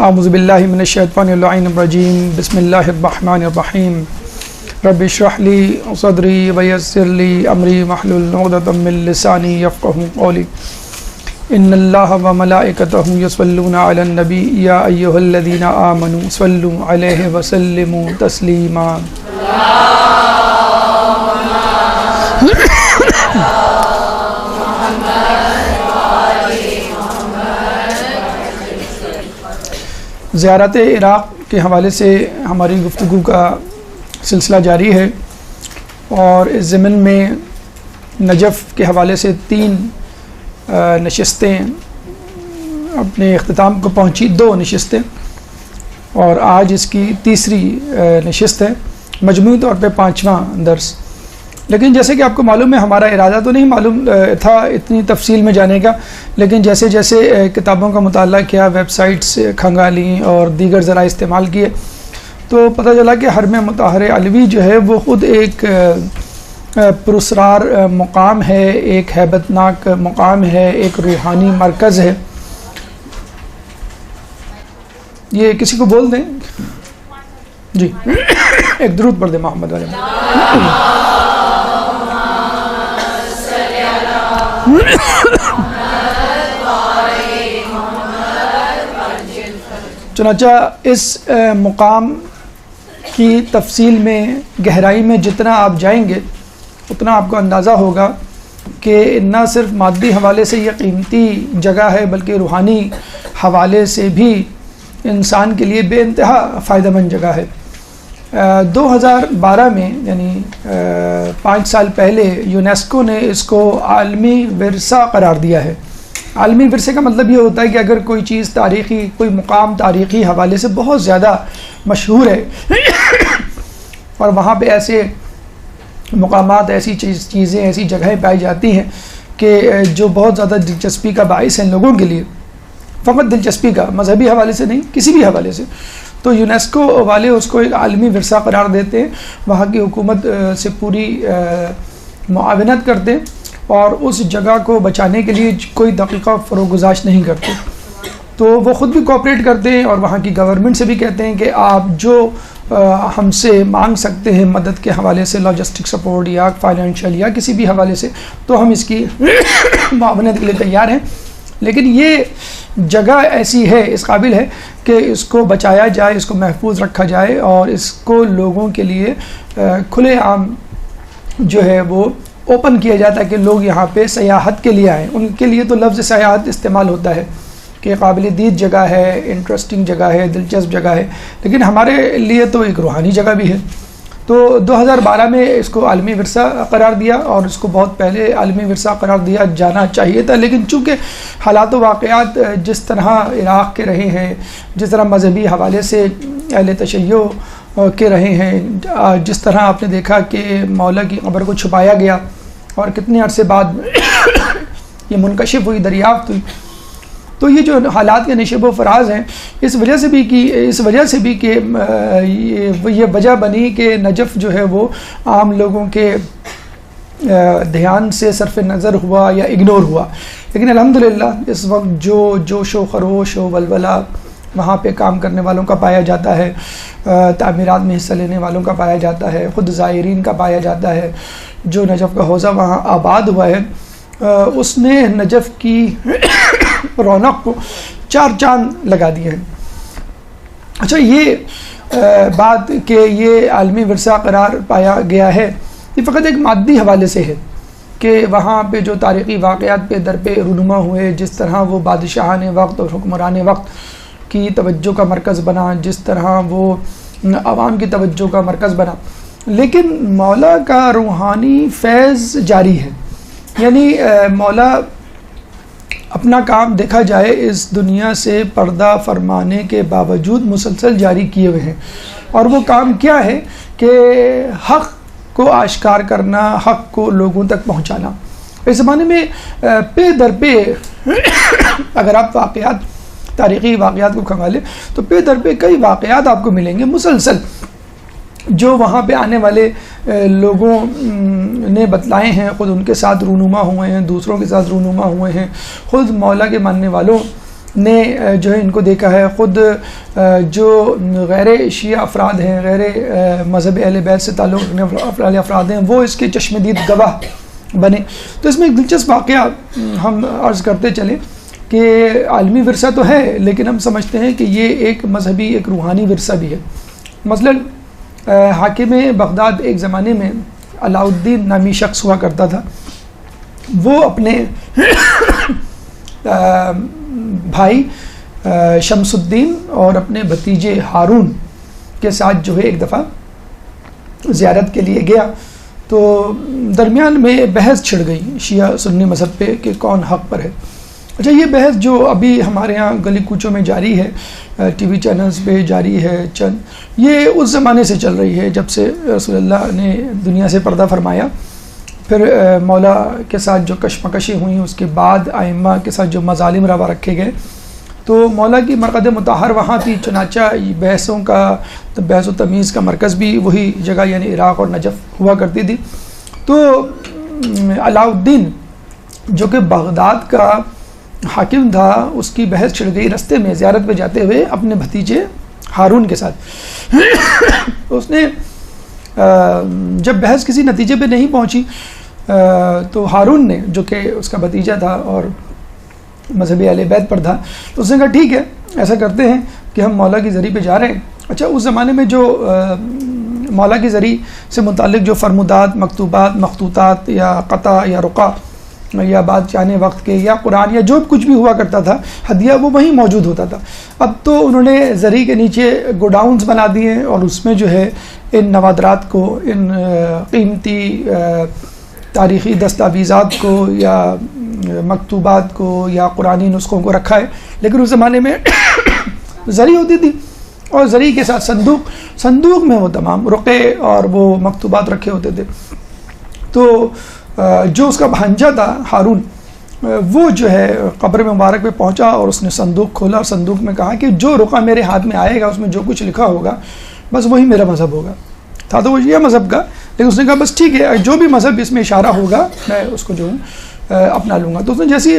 اعوذ باللہ من الشیطان اللعین الرجیم بسم اللہ الرحمن الرحیم رب اشرح لی صدری ویسر لی امری واحلل عقدۃ من لسانی یفقهوا قولی ان اللہ وملائکتہ یصلون علی النبی یا ایھا الذین آمنوا صلوا علیہ وسلموا تسلیما زیارت عراق کے حوالے سے ہماری گفتگو کا سلسلہ جاری ہے، اور اس ضمن میں نجف کے حوالے سے 3 نشستیں اپنے اختتام کو پہنچی، 2 نشستیں، اور آج اس کی تیسری نشست ہے، مجموعی طور پہ 5واں درس۔ لیکن جیسے کہ آپ کو معلوم ہے، ہمارا ارادہ تو نہیں معلوم تھا اتنی تفصیل میں جانے کا، لیکن جیسے جیسے کتابوں کا مطالعہ کیا، ویب سائٹس کھنگالیں اور دیگر ذرائع استعمال کیے، تو پتہ چلا کہ حرم مطہر علوی جو ہے وہ خود ایک پراسرار مقام ہے، ایک ہیبت ناک مقام ہے، ایک روحانی مرکز ہے۔ یہ کسی کو بول دیں جی، ایک درود پڑھ دیں محمد علیہ چنانچہ اس مقام کی تفصیل میں، گہرائی میں جتنا آپ جائیں گے اتنا آپ کو اندازہ ہوگا کہ نہ صرف مادی حوالے سے یہ قیمتی جگہ ہے، بلکہ روحانی حوالے سے بھی انسان کے لیے بے انتہا فائدہ مند جگہ ہے۔ 2012 میں یعنی 5 سال پہلے یونیسکو نے اس کو عالمی ورثہ قرار دیا ہے۔ عالمی ورثے کا مطلب یہ ہوتا ہے کہ اگر کوئی چیز تاریخی، کوئی مقام تاریخی حوالے سے بہت زیادہ مشہور ہے اور وہاں پہ ایسے مقامات، ایسی چیزیں، ایسی جگہیں پائی جاتی ہیں کہ جو بہت زیادہ دلچسپی کا باعث ہیں لوگوں کے لیے، فقط دلچسپی کا، مذہبی حوالے سے نہیں، کسی بھی حوالے سے، تو یونیسکو والے اس کو ایک عالمی ورثہ قرار دیتے ہیں، وہاں کی حکومت سے پوری معاونت کرتے ہیں اور اس جگہ کو بچانے کے لیے کوئی دقیقہ فروغ گزاشت نہیں کرتے۔ تو وہ خود بھی کوآپریٹ کرتے ہیں اور وہاں کی گورنمنٹ سے بھی کہتے ہیں کہ آپ جو ہم سے مانگ سکتے ہیں مدد کے حوالے سے، لاجسٹک سپورٹ یا فائنینشیل یا کسی بھی حوالے سے، تو ہم اس کی معاونت کے لیے تیار ہیں۔ لیکن یہ جگہ ایسی ہے، اس قابل ہے کہ اس کو بچایا جائے، اس کو محفوظ رکھا جائے اور اس کو لوگوں کے لیے کھلے عام جو ہے وہ اوپن کیا جاتا ہے کہ لوگ یہاں پہ سیاحت کے لیے آئیں۔ ان کے لیے تو لفظ سیاحت استعمال ہوتا ہے کہ قابل دید جگہ ہے، انٹرسٹنگ جگہ ہے، دلچسپ جگہ ہے، لیکن ہمارے لیے تو ایک روحانی جگہ بھی ہے۔ تو 2012 میں اس کو عالمی ورثہ قرار دیا، اور اس کو بہت پہلے عالمی ورثہ قرار دیا جانا چاہیے تھا، لیکن چونکہ حالات و واقعات جس طرح عراق کے رہے ہیں، جس طرح مذہبی حوالے سے اہل تشیع کے رہے ہیں، جس طرح آپ نے دیکھا کہ مولا کی قبر کو چھپایا گیا اور کتنے عرصے بعد یہ منکشف ہوئی، دریافت ہوئی، تو یہ جو حالات کے نشیب و فراز ہیں، اس وجہ سے بھی کہ یہ وجہ بنی کہ نجف جو ہے وہ عام لوگوں کے دھیان سے صرف نظر ہوا یا اگنور ہوا۔ لیکن الحمدللہ اس وقت جو جوش و خروش و ولولہ وہاں پہ کام کرنے والوں کا پایا جاتا ہے، تعمیرات میں حصہ لینے والوں کا پایا جاتا ہے، خود زائرین کا پایا جاتا ہے، جو نجف کا حوزہ وہاں آباد ہوا ہے، اس نے نجف کی رونق کو 4 چاند لگا دیے ہیں۔ اچھا، یہ بات کہ یہ عالمی ورثہ قرار پایا گیا ہے، یہ فقط ایک مادی حوالے سے ہے کہ وہاں پہ جو تاریخی واقعات پہ در پہ رونما ہوئے، جس طرح وہ بادشاہان وقت اور حکمران وقت کی توجہ کا مرکز بنا، جس طرح وہ عوام کی توجہ کا مرکز بنا، لیکن مولا کا روحانی فیض جاری ہے۔ یعنی مولا اپنا کام دیکھا جائے اس دنیا سے پردہ فرمانے کے باوجود مسلسل جاری کیے ہوئے ہیں، اور وہ کام کیا ہے کہ حق کو آشکار کرنا، حق کو لوگوں تک پہنچانا۔ اس زمانے میں پہ در پہ اگر آپ واقعات، تاریخی واقعات کو کھنگالیں تو پہ در پہ کئی واقعات آپ کو ملیں گے مسلسل، جو وہاں پہ آنے والے لوگوں نے بتلائے ہیں، خود ان کے ساتھ رونما ہوئے ہیں، دوسروں کے ساتھ رونما ہوئے ہیں، خود مولا کے ماننے والوں نے جو ہے ان کو دیکھا ہے، خود جو غیر شیعہ افراد ہیں، غیر مذہب اہل بیت سے تعلق رکھنے والے افراد ہیں، وہ اس کے چشم دید گواہ بنے۔ تو اس میں ایک دلچسپ واقعہ ہم عرض کرتے چلیں کہ عالمی ورثہ تو ہے، لیکن ہم سمجھتے ہیں کہ یہ ایک مذہبی، ایک روحانی ورثہ بھی ہے۔ مثلاً حاکم بغداد ایک زمانے میں علاء الدین نامی شخص ہوا کرتا تھا، وہ اپنے بھائی شمس الدین اور اپنے بھتیجے ہارون کے ساتھ جو ہے ایک دفعہ زیارت کے لیے گیا، تو درمیان میں بحث چھڑ گئی شیعہ سنی مذہب پہ کہ کون حق پر ہے۔ اچھا، یہ بحث جو ابھی ہمارے ہاں گلی کوچوں میں جاری ہے، ٹی وی چینلز پہ جاری ہے چند، یہ اس زمانے سے چل رہی ہے جب سے رسول اللہ نے دنیا سے پردہ فرمایا، پھر مولا کے ساتھ جو کشمکشیں ہوئیں، اس کے بعد ائمہ کے ساتھ جو مظالم روا رکھے گئے، تو مولا کی مرقد مطہر وہاں تھی، چنانچہ بحثوں کا، بحث و تمیز کا مرکز بھی وہی جگہ یعنی عراق اور نجف ہوا کرتی تھی۔ تو علاء الدین جو کہ بغداد کا حاکم تھا، اس کی بحث چھڑ گئی رستے میں زیارت پہ جاتے ہوئے اپنے بھتیجے ہارون کے ساتھ۔ اس نے جب بحث کسی نتیجے پہ نہیں پہنچی تو ہارون نے، جو کہ اس کا بھتیجا تھا اور مذہبی اہل بیت پر تھا، تو اس نے کہا ٹھیک ہے، ایسا کرتے ہیں کہ ہم مولا کی زری پہ جا رہے ہیں۔ اچھا، اس زمانے میں جو مولا کی زری سے متعلق جو فرمودات، مکتوبات، مخطوطات یا قطع یا رقع یا بعد چانے وقت کے یا قرآن یا جو کچھ بھی ہوا کرتا تھا ہدیہ، وہ وہیں موجود ہوتا تھا۔ اب تو انہوں نے زری کے نیچے گوڈاؤنز بنا دیے ہیں اور اس میں جو ہے ان نوادرات کو، ان قیمتی تاریخی دستاویزات کو یا مکتوبات کو یا قرآنی نسخوں کو رکھا ہے۔ لیکن اس زمانے میں زری ہوتی تھی اور زری کے ساتھ صندوق میں وہ تمام رقعے اور وہ مکتوبات رکھے ہوتے تھے۔ تو جو اس کا بھانجا تھا ہارون، وہ جو ہے قبر مبارک پہ پہنچا اور اس نے صندوق کھولا اور صندوق میں کہا کہ جو رقعہ میرے ہاتھ میں آئے گا، اس میں جو کچھ لکھا ہوگا بس وہی میرا مذہب ہوگا۔ تھا تو وہ یہ مذہب کا، لیکن اس نے کہا بس ٹھیک ہے، جو بھی مذہب اس میں اشارہ ہوگا میں اس کو جو ہوں اپنا لوں گا۔ تو اس نے جیسی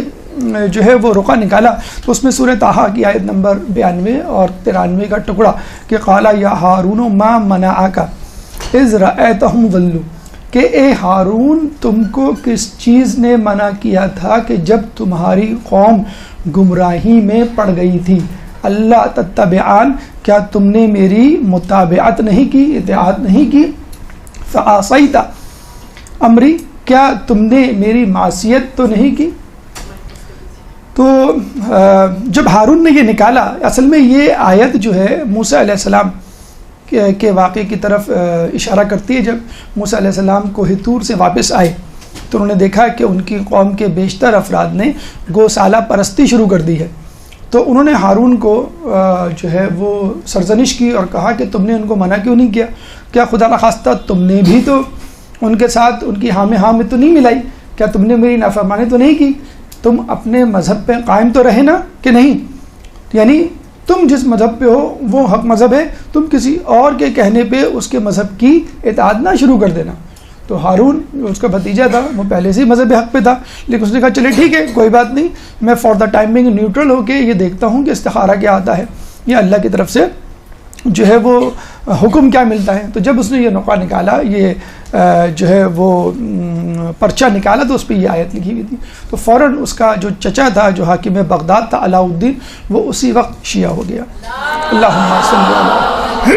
جو ہے وہ رقعہ نکالا تو اس میں سورہ طٰہٰ کی آیت نمبر 92 اور 93 کا ٹکڑا کہ قالا یا ہارون ما منعک اذ رأیتہم ضلوا، کہ اے ہارون تم کو کس چیز نے منع کیا تھا کہ جب تمہاری قوم گمراہی میں پڑ گئی تھی؟ اللہ تتبعان، کیا تم نے میری متابعت نہیں کی، اطاعت نہیں کی؟ فعصیت امری، کیا تم نے میری معصیت تو نہیں کی؟ تو جب ہارون نے یہ نکالا، اصل میں یہ آیت جو ہے موسیٰ علیہ السلام کے واقعے کی طرف اشارہ کرتی ہے۔ جب موسیٰ علیہ السلام کوہ طور سے واپس آئے تو انہوں نے دیکھا کہ ان کی قوم کے بیشتر افراد نے گوسالہ پرستی شروع کر دی ہے، تو انہوں نے ہارون کو جو ہے وہ سرزنش کی اور کہا کہ تم نے ان کو منع کیوں نہیں کیا؟ کیا خدا نخواستہ تم نے بھی تو ان کے ساتھ ان کی ہاں میں تو نہیں ملائی؟ کیا تم نے میری نافرمانی تو نہیں کی؟ تم اپنے مذہب پہ قائم تو رہے نا کہ نہیں؟ یعنی تم جس مذہب پہ ہو وہ حق مذہب ہے، تم کسی اور کے کہنے پہ اس کے مذہب کی اطاعت نہ شروع کر دینا۔ تو ہارون اس کا بھتیجا تھا، وہ پہلے سے ہی مذہب حق پہ تھا، لیکن اس نے کہا چلے ٹھیک ہے، کوئی بات نہیں، میں فار دا ٹائمنگ نیوٹرل ہو کے یہ دیکھتا ہوں کہ استخارہ کیا آتا ہے، یہ اللہ کی طرف سے جو ہے وہ حکم کیا ملتا ہے۔ تو جب اس نے یہ نقطہ نکالا، یہ جو ہے وہ پرچہ نکالا، تو اس پہ یہ آیت لکھی ہوئی تھی، تو فوراً اس کا جو چچا تھا جو حاکم بغداد تھا علاء الدین، وہ اسی وقت شیعہ ہو گیا۔ اللہم صلی علی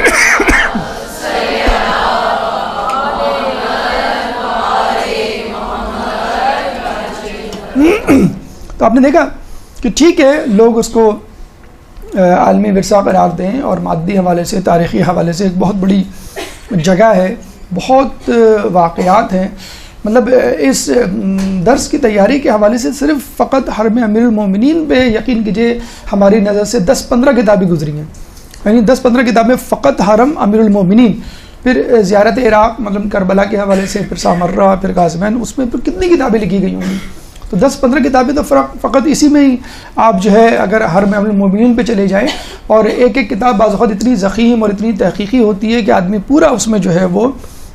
تو آپ نے دیکھا کہ ٹھیک ہے، لوگ اس کو عالمی ورثہ قرار دیں اور مادی حوالے سے، تاریخی حوالے سے ایک بہت بڑی جگہ ہے، بہت واقعات ہیں۔ مطلب اس درس کی تیاری کے حوالے سے صرف فقط حرم امیر المومنین پہ یقین کیجئے ہماری نظر سے 10-15 کتابیں گزری ہیں، یعنی 10-15 کتابیں فقط حرم امیر المومنین، پھر زیارت عراق مطلب کربلا کے حوالے سے، پھر سامرہ، پھر قاسمین، اس میں پھر کتنی کتابیں لکھی گئی ہوں گی۔ تو 10-15 کتابیں تو فقط اسی میں ہی آپ جو ہے اگر حرم المومنین پہ چلے جائیں، اور ایک ایک کتاب بعض اوقات اتنی ضخیم اور اتنی تحقیقی ہوتی ہے کہ آدمی پورا اس میں جو ہے وہ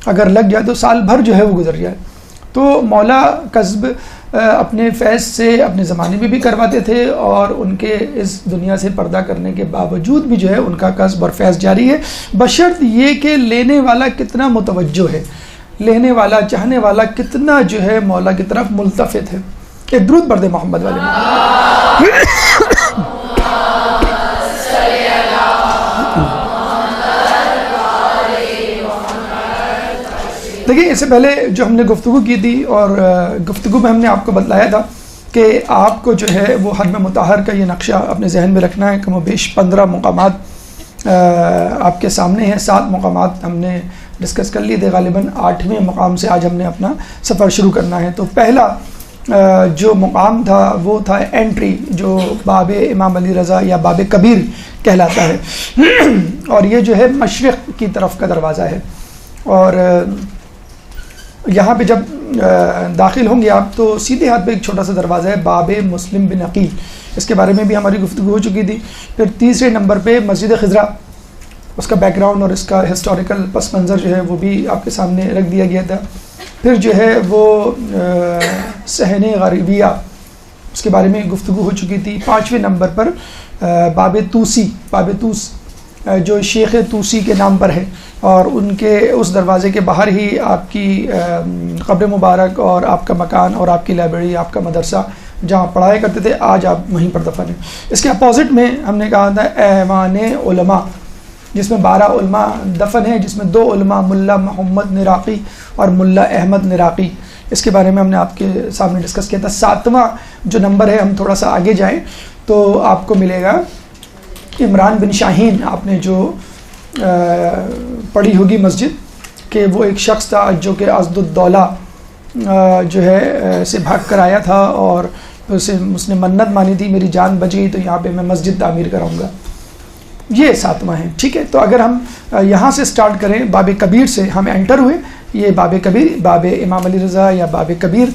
اگر لگ جائے تو سال بھر جو ہے وہ گزر جائے۔ تو مولا قصب اپنے فیض سے اپنے زمانے میں بھی کرواتے تھے، اور ان کے اس دنیا سے پردہ کرنے کے باوجود بھی جو ہے ان کا قصب اور فیض جاری ہے، بشرط یہ کہ لینے والا کتنا متوجہ ہے، لینے والا چاہنے والا کتنا جو ہے مولا کی طرف ملتفت ہے۔ ایک درود پڑھ دیں محمد والے میں۔ دیکھیں اس سے پہلے جو ہم نے گفتگو کی تھی، اور گفتگو میں ہم نے آپ کو بتلایا تھا کہ آپ کو جو ہے وہ حرم مطہر کا یہ نقشہ اپنے ذہن میں رکھنا ہے۔ کم و بیش 15 مقامات آپ کے سامنے ہیں، 7 مقامات ہم نے ڈسکس کر لیے تھے، غالباً 8ویں مقام سے آج ہم نے اپنا سفر شروع کرنا ہے۔ تو پہلا جو مقام تھا وہ تھا انٹری، جو باب امام علی رضا یا باب کبیر کہلاتا ہے، اور یہ جو ہے مشرق کی طرف کا دروازہ ہے، اور یہاں پہ جب داخل ہوں گے آپ تو سیدھے ہاتھ پہ ایک چھوٹا سا دروازہ ہے باب مسلم بن عقیل، اس کے بارے میں بھی ہماری گفتگو ہو چکی تھی۔ پھر تیسرے نمبر پہ مسجد خضرا، اس کا بیک گراؤنڈ اور اس کا ہسٹوریکل پس منظر جو ہے وہ بھی آپ کے سامنے رکھ دیا گیا تھا۔ پھر جو ہے وہ صحن غریبیہ، اس کے بارے میں گفتگو ہو چکی تھی۔ 5ویں نمبر پر باب توسی، باب توس جو شیخ توسی کے نام پر ہے، اور ان کے اس دروازے کے باہر ہی آپ کی قبر مبارک اور آپ کا مکان اور آپ کی لائبریری، آپ کا مدرسہ جہاں پڑھایا کرتے تھے، آج آپ وہیں پر دفن ہیں۔ اس کے اپوزٹ میں ہم نے کہا تھا ایوان علماء، جس میں 12 علماء دفن ہیں، جس میں 2 علماء ملا محمد نراقی اور ملا احمد نراقی، اس کے بارے میں ہم نے آپ کے سامنے ڈسکس کیا تھا۔ 7واں جو نمبر ہے، ہم تھوڑا سا آگے جائیں تو آپ کو ملے گا عمران بن شاہین، آپ نے جو پڑھی ہوگی مسجد، کہ وہ ایک شخص تھا جو کہ اسد الدولہ جو ہے سے بھاگ کر آیا تھا، اور اس نے منت مانی تھی میری جان بچ گئی تو یہاں پہ میں مسجد تعمیر کراؤں گا۔ یہ 7واں ہے، ٹھیک ہے۔ تو اگر ہم یہاں سے سٹارٹ کریں، باب کبیر سے ہم انٹر ہوئے، یہ باب کبیر، باب امام علی رضا یا باب کبیر،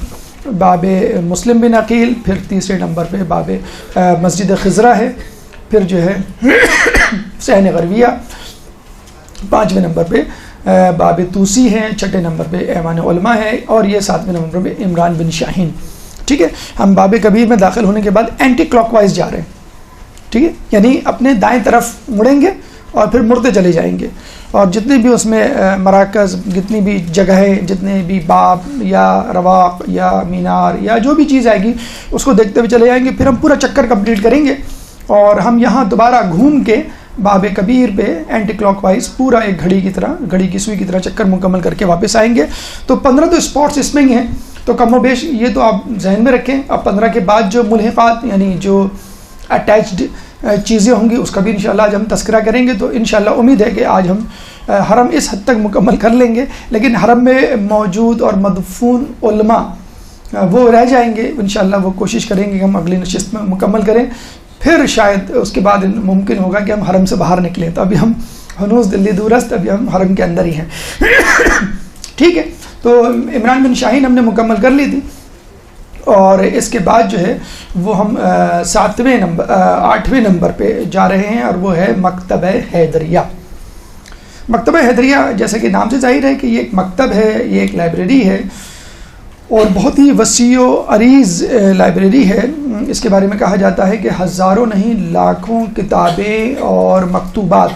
باب مسلم بن عقیل، پھر تیسرے نمبر پہ باب مسجد خضرا ہے، پھر جو ہے صحن غریبیہ، 5ویں نمبر پہ باب توسی ہے، 6 نمبر پہ ایوان علماء ہے، اور یہ 7ویں نمبر پہ عمران بن شاہین، ٹھیک ہے۔ ہم باب کبیر میں داخل ہونے کے بعد اینٹی کلاک وائز جا رہے ہیں، ٹھیک ہے، یعنی اپنے دائیں طرف مڑیں گے اور پھر مڑتے چلے جائیں گے، اور جتنے بھی اس میں مراکز، جتنی بھی جگہیں، جتنے بھی باب یا رواق یا مینار یا جو بھی چیز آئے گی اس کو دیکھتے ہوئے چلے جائیں گے۔ پھر ہم پورا چکر کمپلیٹ کریں گے، اور ہم یہاں دوبارہ گھوم کے باب کبیر پہ اینٹی کلاک وائز پورا ایک گھڑی کی طرح، گھڑی کی سوئی کی طرح چکر مکمل کر کے واپس آئیں گے۔ تو 15 تو اسپاٹس اس میں ہی ہیں، تو کم و بیش یہ تو آپ ذہن میں رکھیں۔ اب 15 کے بعد جو ملحقات یعنی جو اٹیچڈ چیزیں ہوں گی اس کا بھی انشاءاللہ آج ہم تذکرہ کریں گے۔ تو انشاءاللہ امید ہے کہ آج ہم حرم اس حد تک مکمل کر لیں گے، لیکن حرم میں موجود اور مدفون علماء وہ رہ جائیں گے، انشاءاللہ وہ کوشش کریں گے کہ ہم اگلی نشست میں مکمل کریں، پھر شاید اس کے بعد ممکن ہوگا کہ ہم حرم سے باہر نکلیں۔ تو ابھی ہم ہنوز دلی دورست، ابھی ہم حرم کے اندر ہی ہیں، ٹھیک ہے۔ تو عمران بن شاہین ہم نے مکمل کر لی تھی، اور اس کے بعد جو ہے وہ ہم 8ویں نمبر پہ جا رہے ہیں، اور وہ ہے مکتبہ حیدریہ۔ مکتبہ حیدریہ جیسا کہ نام سے ظاہر ہے کہ یہ ایک مکتب ہے، یہ ایک لائبریری ہے، اور بہت ہی وسیع و عریض لائبریری ہے۔ اس کے بارے میں کہا جاتا ہے کہ ہزاروں نہیں لاکھوں کتابیں اور مکتوبات،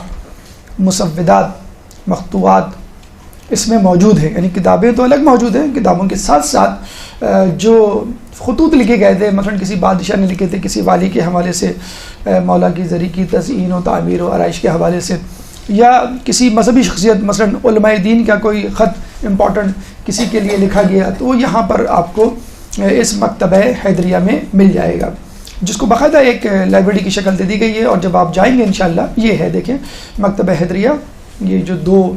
مسودات، مخطوطات اس میں موجود ہیں، یعنی کتابیں تو الگ موجود ہیں، کتابوں کے ساتھ ساتھ جو خطوط لکھے گئے تھے، مثلا کسی بادشاہ نے لکھے تھے، کسی والی کے حوالے سے، مولا کی زری کی تزئین و تعمیر و آرائش کے حوالے سے، یا کسی مذہبی شخصیت، مثلا علماء دین کا کوئی خط امپورٹنٹ کسی کے لیے لکھا گیا، تو وہ یہاں پر آپ کو اس مکتبہ حیدریہ میں مل جائے گا، جس کو باقاعدہ ایک لائبریری کی شکل دے دی گئی ہے۔ اور جب آپ جائیں گے انشاءاللہ، یہ ہے دیکھیں مکتبہ حیدریہ، یہ جو 2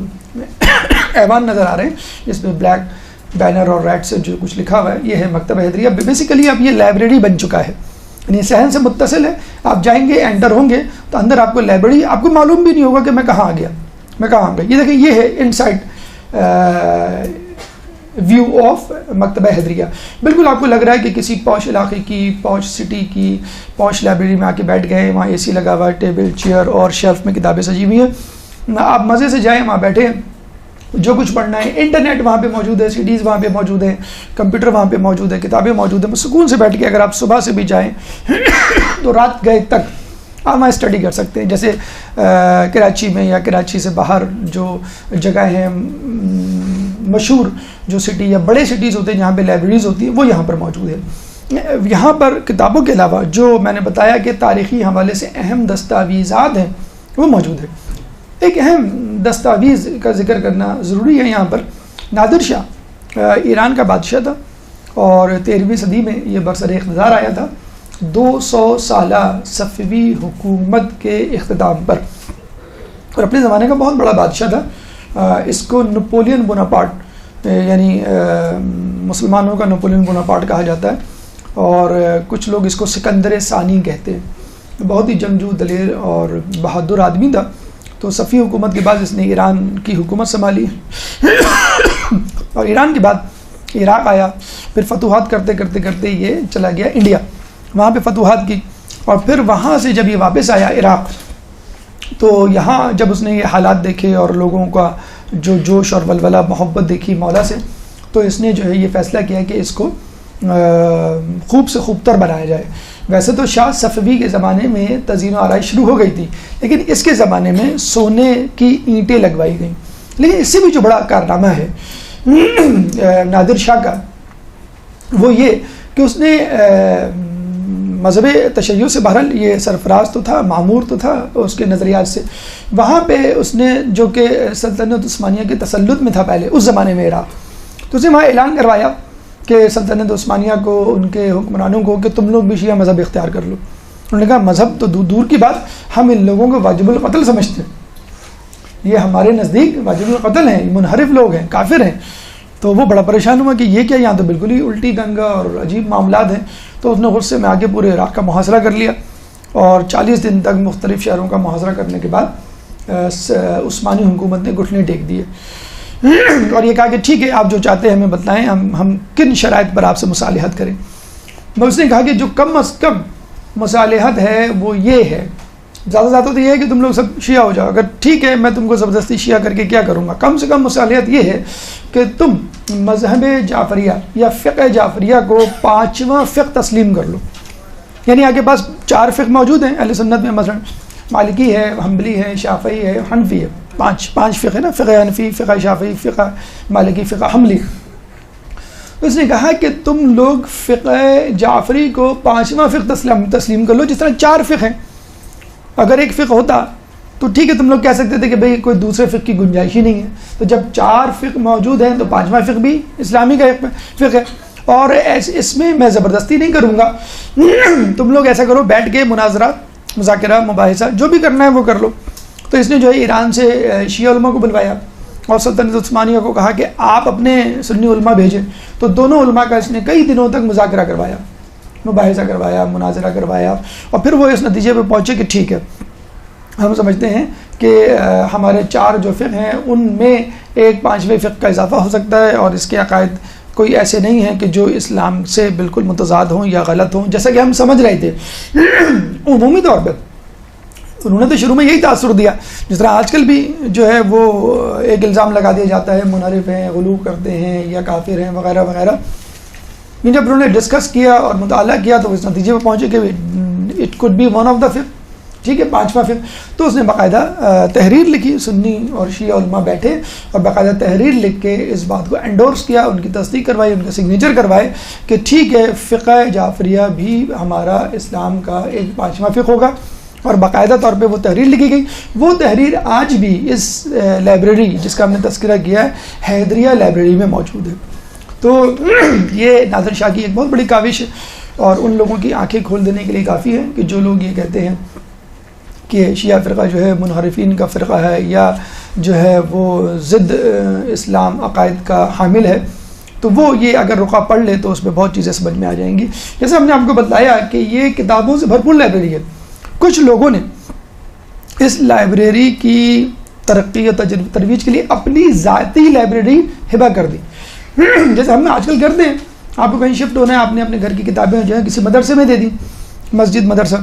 ایوان نظر آ رہے ہیں جس پہ بلیک بینر اور ریڈ سے جو کچھ لکھا ہوا ہے، یہ ہے مکتبہ حیدریہ۔ بیسیکلی اب یہ لائبریری بن چکا ہے، یعنی صحن سے متصل ہے، آپ جائیں گے، انٹر ہوں گے تو اندر آپ کو لائبریری، آپ کو معلوم بھی نہیں ہوگا کہ میں کہاں آ گیا، میں کہاں آ گیا۔ یہ دیکھیں، یہ ہے ان سائڈ ویو آف مکتبہ حیدریہ۔ بالکل آپ کو لگ رہا ہے کہ کسی پوش علاقے کی، پوش سٹی کی، پوش لائبریری میں آ کے بیٹھ گئے، وہاں اے سی لگا ہوا ہے، ٹیبل چیئر اور شیلف میں کتابیں سجی ہوئی ہیں، آپ مزے سے جائیں، وہاں بیٹھیں، جو کچھ پڑھنا ہے، انٹرنیٹ وہاں پہ موجود ہے، CDs وہاں پہ موجود ہیں، کمپیوٹر وہاں پہ موجود ہے، کتابیں موجود ہیں. سکون سے بیٹھ کے اگر آپ صبح سے بھی جائیں تو رات گئے تک آپ وہاں اسٹڈی کر سکتے ہیں. جیسے کراچی میں یا کراچی سے باہر جو جگہ ہیں مشہور جو سٹی یا بڑے سٹیز ہوتے ہیں جہاں پہ لائبریریز ہوتی ہیں وہ یہاں پر موجود ہے. یہاں پر کتابوں کے علاوہ جو میں نے بتایا کہ تاریخی حوالے سے اہم دستاویزات ہیں وہ موجود ہے. ایک اہم دستاویز کا ذکر کرنا ضروری ہے یہاں پر. نادر شاہ ایران کا بادشاہ تھا اور 13ویں صدی میں یہ برسر اقتدار آیا تھا 200 سالہ صفوی حکومت کے اختتام پر، اور اپنے زمانے کا بہت بڑا بادشاہ تھا. اس کو نپولین بوناپارٹ یعنی مسلمانوں کا نپولین بوناپارٹ کہا جاتا ہے، اور کچھ لوگ اس کو سکندر ثانی کہتے ہیں. بہت ہی جنگجو دلیر اور بہادر آدمی تھا. تو صفوی حکومت کے بعد اس نے ایران کی حکومت سنبھالی اور ایران کے بعد عراق آیا. پھر فتوحات کرتے کرتے کرتے یہ چلا گیا انڈیا، وہاں پہ فتوحات کی، اور پھر وہاں سے جب یہ واپس آیا عراق تو یہاں جب اس نے یہ حالات دیکھے اور لوگوں کا جو جوش اور ولولہ محبت دیکھی مولا سے، تو اس نے جو ہے یہ فیصلہ کیا کہ اس کو خوب سے خوب تر بنایا جائے. ویسے تو شاہ صفوی کے زمانے میں تزئین و آرائش شروع ہو گئی تھی، لیکن اس کے زمانے میں سونے کی اینٹیں لگوائی گئیں. لیکن اس سے بھی جو بڑا کارنامہ ہے نادر شاہ کا وہ یہ کہ اس نے مذہب تشیع سے بہرحال یہ سرفراز تو تھا، معمور تو تھا اس کے نظریات سے. وہاں پہ اس نے جو کہ سلطنت عثمانیہ کے تسلط میں تھا پہلے اس زمانے میں عراق، تو اس نے وہاں اعلان کروایا کہ سلطنت عثمانیہ کو، ان کے حکمرانوں کو، کہ تم لوگ بھی شیعہ مذہب اختیار کر لو. انہوں نے کہا مذہب تو دور کی بات، ہم ان لوگوں کو واجب القتل سمجھتے ہیں، یہ ہمارے نزدیک واجب القتل ہیں، منحرف لوگ ہیں، کافر ہیں. تو وہ بڑا پریشان ہوا کہ یہ کیا، یہاں تو بالکل ہی الٹی گنگا اور عجیب معاملات ہیں. تو اس نے غصے میں آگے پورے عراق کا محاصرہ کر لیا، اور 40 دن تک مختلف شہروں کا محاصرہ کرنے کے بعد عثمانی حکومت نے گھٹنے ٹیک دیے اور یہ کہا کہ ٹھیک ہے آپ جو چاہتے ہیں ہمیں بتلائیں، ہم کن شرائط پر آپ سے مصالحت کریں. اس نے کہا کہ جو کم از کم مصالحت ہے وہ یہ ہے، زیادہ سے زیادہ تو یہ ہے کہ تم لوگ سب شیعہ ہو جاؤ، اگر ٹھیک ہے میں تم کو زبردستی شیعہ کر کے کیا کروں گا، کم سے کم مصالحت یہ ہے کہ تم مذہب جعفریہ یا فقہ جعفریہ کو 5واں فقہ تسلیم کر لو. یعنی آپ کے پاس 4 فقہ موجود ہیں اہل سنت میں، مثلا مالکی ہے، حنبلی ہے، شافعی ہے، حنفی ہے، 5 فقہ ہے نا، فقہ حنفی، فقہ شافعی، فقہ مالکی، فقہ حنبلی. اس نے کہا کہ تم لوگ فقہ جعفری کو 5واں فقہ تسلیم کر لو، جس طرح 4 فقہ ہیں. اگر ایک فقہ ہوتا تو ٹھیک ہے تم لوگ کہہ سکتے تھے کہ بھئی کوئی دوسرے فقہ کی گنجائش ہی نہیں ہے. تو جب 4 فقہ موجود ہیں تو 5واں فقہ بھی اسلامی کا ایک فقہ ہے، اور اس میں میں زبردستی نہیں کروں گا. تم لوگ ایسا کرو، بیٹھ کے مناظرہ، مذاکرہ، مباحثہ جو بھی کرنا ہے وہ کر لو. تو اس نے جو ہے ایران سے شیعہ علماء کو بلوایا اور سلطنت عثمانیہ کو کہا کہ آپ اپنے سنی علماء بھیجیں. تو دونوں علماء کا اس نے کئی دنوں تک مذاکرہ کروایا، مباحثہ کروایا، مناظرہ کروایا، اور پھر وہ اس نتیجے پہ پہنچے کہ ٹھیک ہے ہم سمجھتے ہیں کہ ہمارے 4 جو فقہ ہیں ان میں ایک 5ویں فقہ کا اضافہ ہو سکتا ہے، اور اس کے عقائد کوئی ایسے نہیں ہیں کہ جو اسلام سے بالکل متضاد ہوں یا غلط ہوں جیسا کہ ہم سمجھ رہے تھے. عمومی طور پر انہوں نے تو شروع میں یہی تاثر دیا، جس طرح آج کل بھی جو ہے وہ ایک الزام لگا دیا جاتا ہے منحرف ہیں، غلو کرتے ہیں یا کافر ہیں وغیرہ وغیرہ. جب انہوں نے ڈسکس کیا اور مطالعہ کیا تو اس نتیجے پہ پہنچے کہ it could be one of the فقہ، ٹھیک ہے 5واں فقہ. تو اس نے باقاعدہ تحریر لکھی، سنی اور شیعہ علماء بیٹھے اور باقاعدہ تحریر لکھ کے اس بات کو انڈورس کیا، ان کی تصدیق کروائی، ان کا سگنیچر کروائے کہ ٹھیک ہے فقہ جعفریہ بھی ہمارا اسلام کا ایک 5واں فقہ ہوگا. اور باقاعدہ طور پہ وہ تحریر لکھی گئی. وہ تحریر آج بھی اس لائبریری جس کا ہم نے تذکرہ کیا ہے حیدریہ لائبریری میں موجود ہے. تو یہ نادر شاہ کی ایک بہت بڑی کاوش ہے، اور ان لوگوں کی آنکھیں کھول دینے کے لیے کافی ہے کہ جو لوگ یہ کہتے ہیں کہ شیعہ فرقہ جو ہے منحرفین کا فرقہ ہے یا جو ہے وہ ضد اسلام عقائد کا حامل ہے، تو وہ یہ اگر رقعہ پڑھ لے تو اس میں بہت چیزیں سمجھ میں آ جائیں گی. جیسے ہم نے آپ کو بتایا کہ یہ کتابوں سے بھرپور لائبریری ہے. کچھ لوگوں نے اس لائبریری کی ترقی اور ترویج کے لیے اپنی ذاتی لائبریری ہبہ کر دی. جیسے ہم آج کل کرتے ہیں، آپ کو کہیں شفٹ ہونا ہے، آپ نے اپنے گھر کی کتابیں جو ہیں کسی مدرسے میں دے دی، مسجد مدرسہ.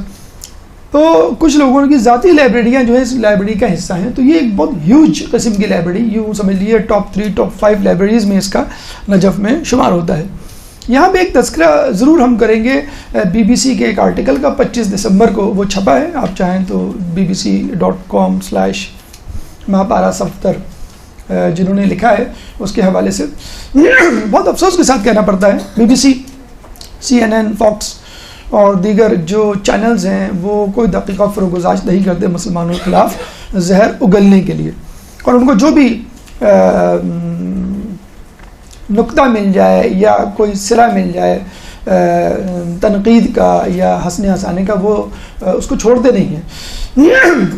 تو کچھ لوگوں کی ذاتی لائبریریاں جو ہے اس لائبریری کا حصہ ہیں. تو یہ ایک بہت ہیوج قسم کی لائبریری، یوں سمجھ لیجیے ٹاپ 3 ٹاپ 5 لائبریریز میں اس کا نجف میں شمار ہوتا ہے. یہاں پہ ایک تذکرہ ضرور ہم کریں گے بی بی سی کے ایک آرٹیکل کا، 25 دسمبر کو وہ چھپا ہے. آپ چاہیں تو bbc.com/مہاپارا صفدر جنہوں نے لکھا ہے اس کے حوالے سے. بہت افسوس کے ساتھ کہنا پڑتا ہے B B C, CNN، Fox اور دیگر جو چینلز ہیں وہ کوئی دقیقہ فروگزاشت نہیں کرتے مسلمانوں کے خلاف زہر اگلنے کے لیے، اور ان کو جو بھی نقطہ مل جائے یا کوئی صلہ مل جائے تنقید کا یا ہنسنے ہنسانے کا، وہ اس کو چھوڑتے نہیں ہیں.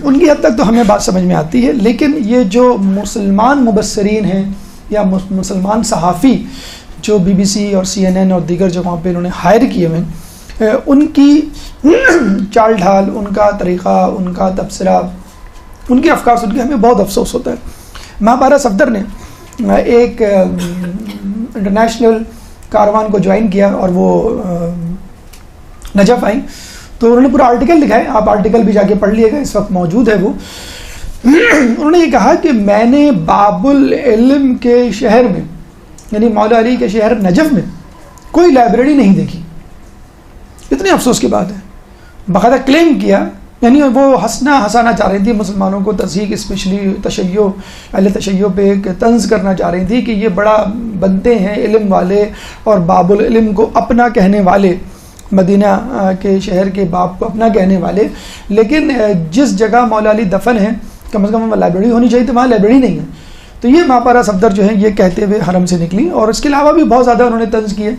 ان کی حد تک تو ہمیں بات سمجھ میں آتی ہے، لیکن یہ جو مسلمان مبصرین ہیں یا مسلمان صحافی جو بی بی سی اور CNN اور دیگر جگہوں پہ انہوں نے ہائر کیے ہوئے، ان کی چال ڈھال، ان کا طریقہ، ان کا تبصرہ، ان کے افکار سن کے ہمیں بہت افسوس ہوتا ہے. مہاپارا صفدر نے ایک انٹرنیشنل کاروان کو جوائن کیا اور وہ نجف آئیں، تو انہوں نے پورا آرٹیکل لکھا ہے، آپ آرٹیکل بھی جا کے پڑھ لیے گا، اس وقت موجود ہے وہ. انہوں نے یہ کہا کہ میں نے باب العلم کے شہر میں، یعنی مولا علی کے شہر نجف میں کوئی لائبریری نہیں دیکھی. اتنی افسوس کی بات ہے. باقاعدہ کلیم کیا، یعنی وہ ہنسانا چاہ رہی تھی مسلمانوں کو، تضحیک اسپیشلی تشیع، اہل تشیع پہ ایک طنز کرنا چاہ رہی تھی کہ یہ بڑا بنتے ہیں علم والے اور باب العلم کو اپنا کہنے والے، مدینہ کے شہر کے باب کو اپنا کہنے والے، لیکن جس جگہ مولا علی دفن ہے کم از کم وہاں لائبریری ہونی چاہیے تھی، وہاں لائبریری نہیں ہے. تو یہ مہاپارا صفدر جو ہے یہ کہتے ہوئے حرم سے نکلی، اور اس کے علاوہ بھی بہت زیادہ انہوں نے طنز کیے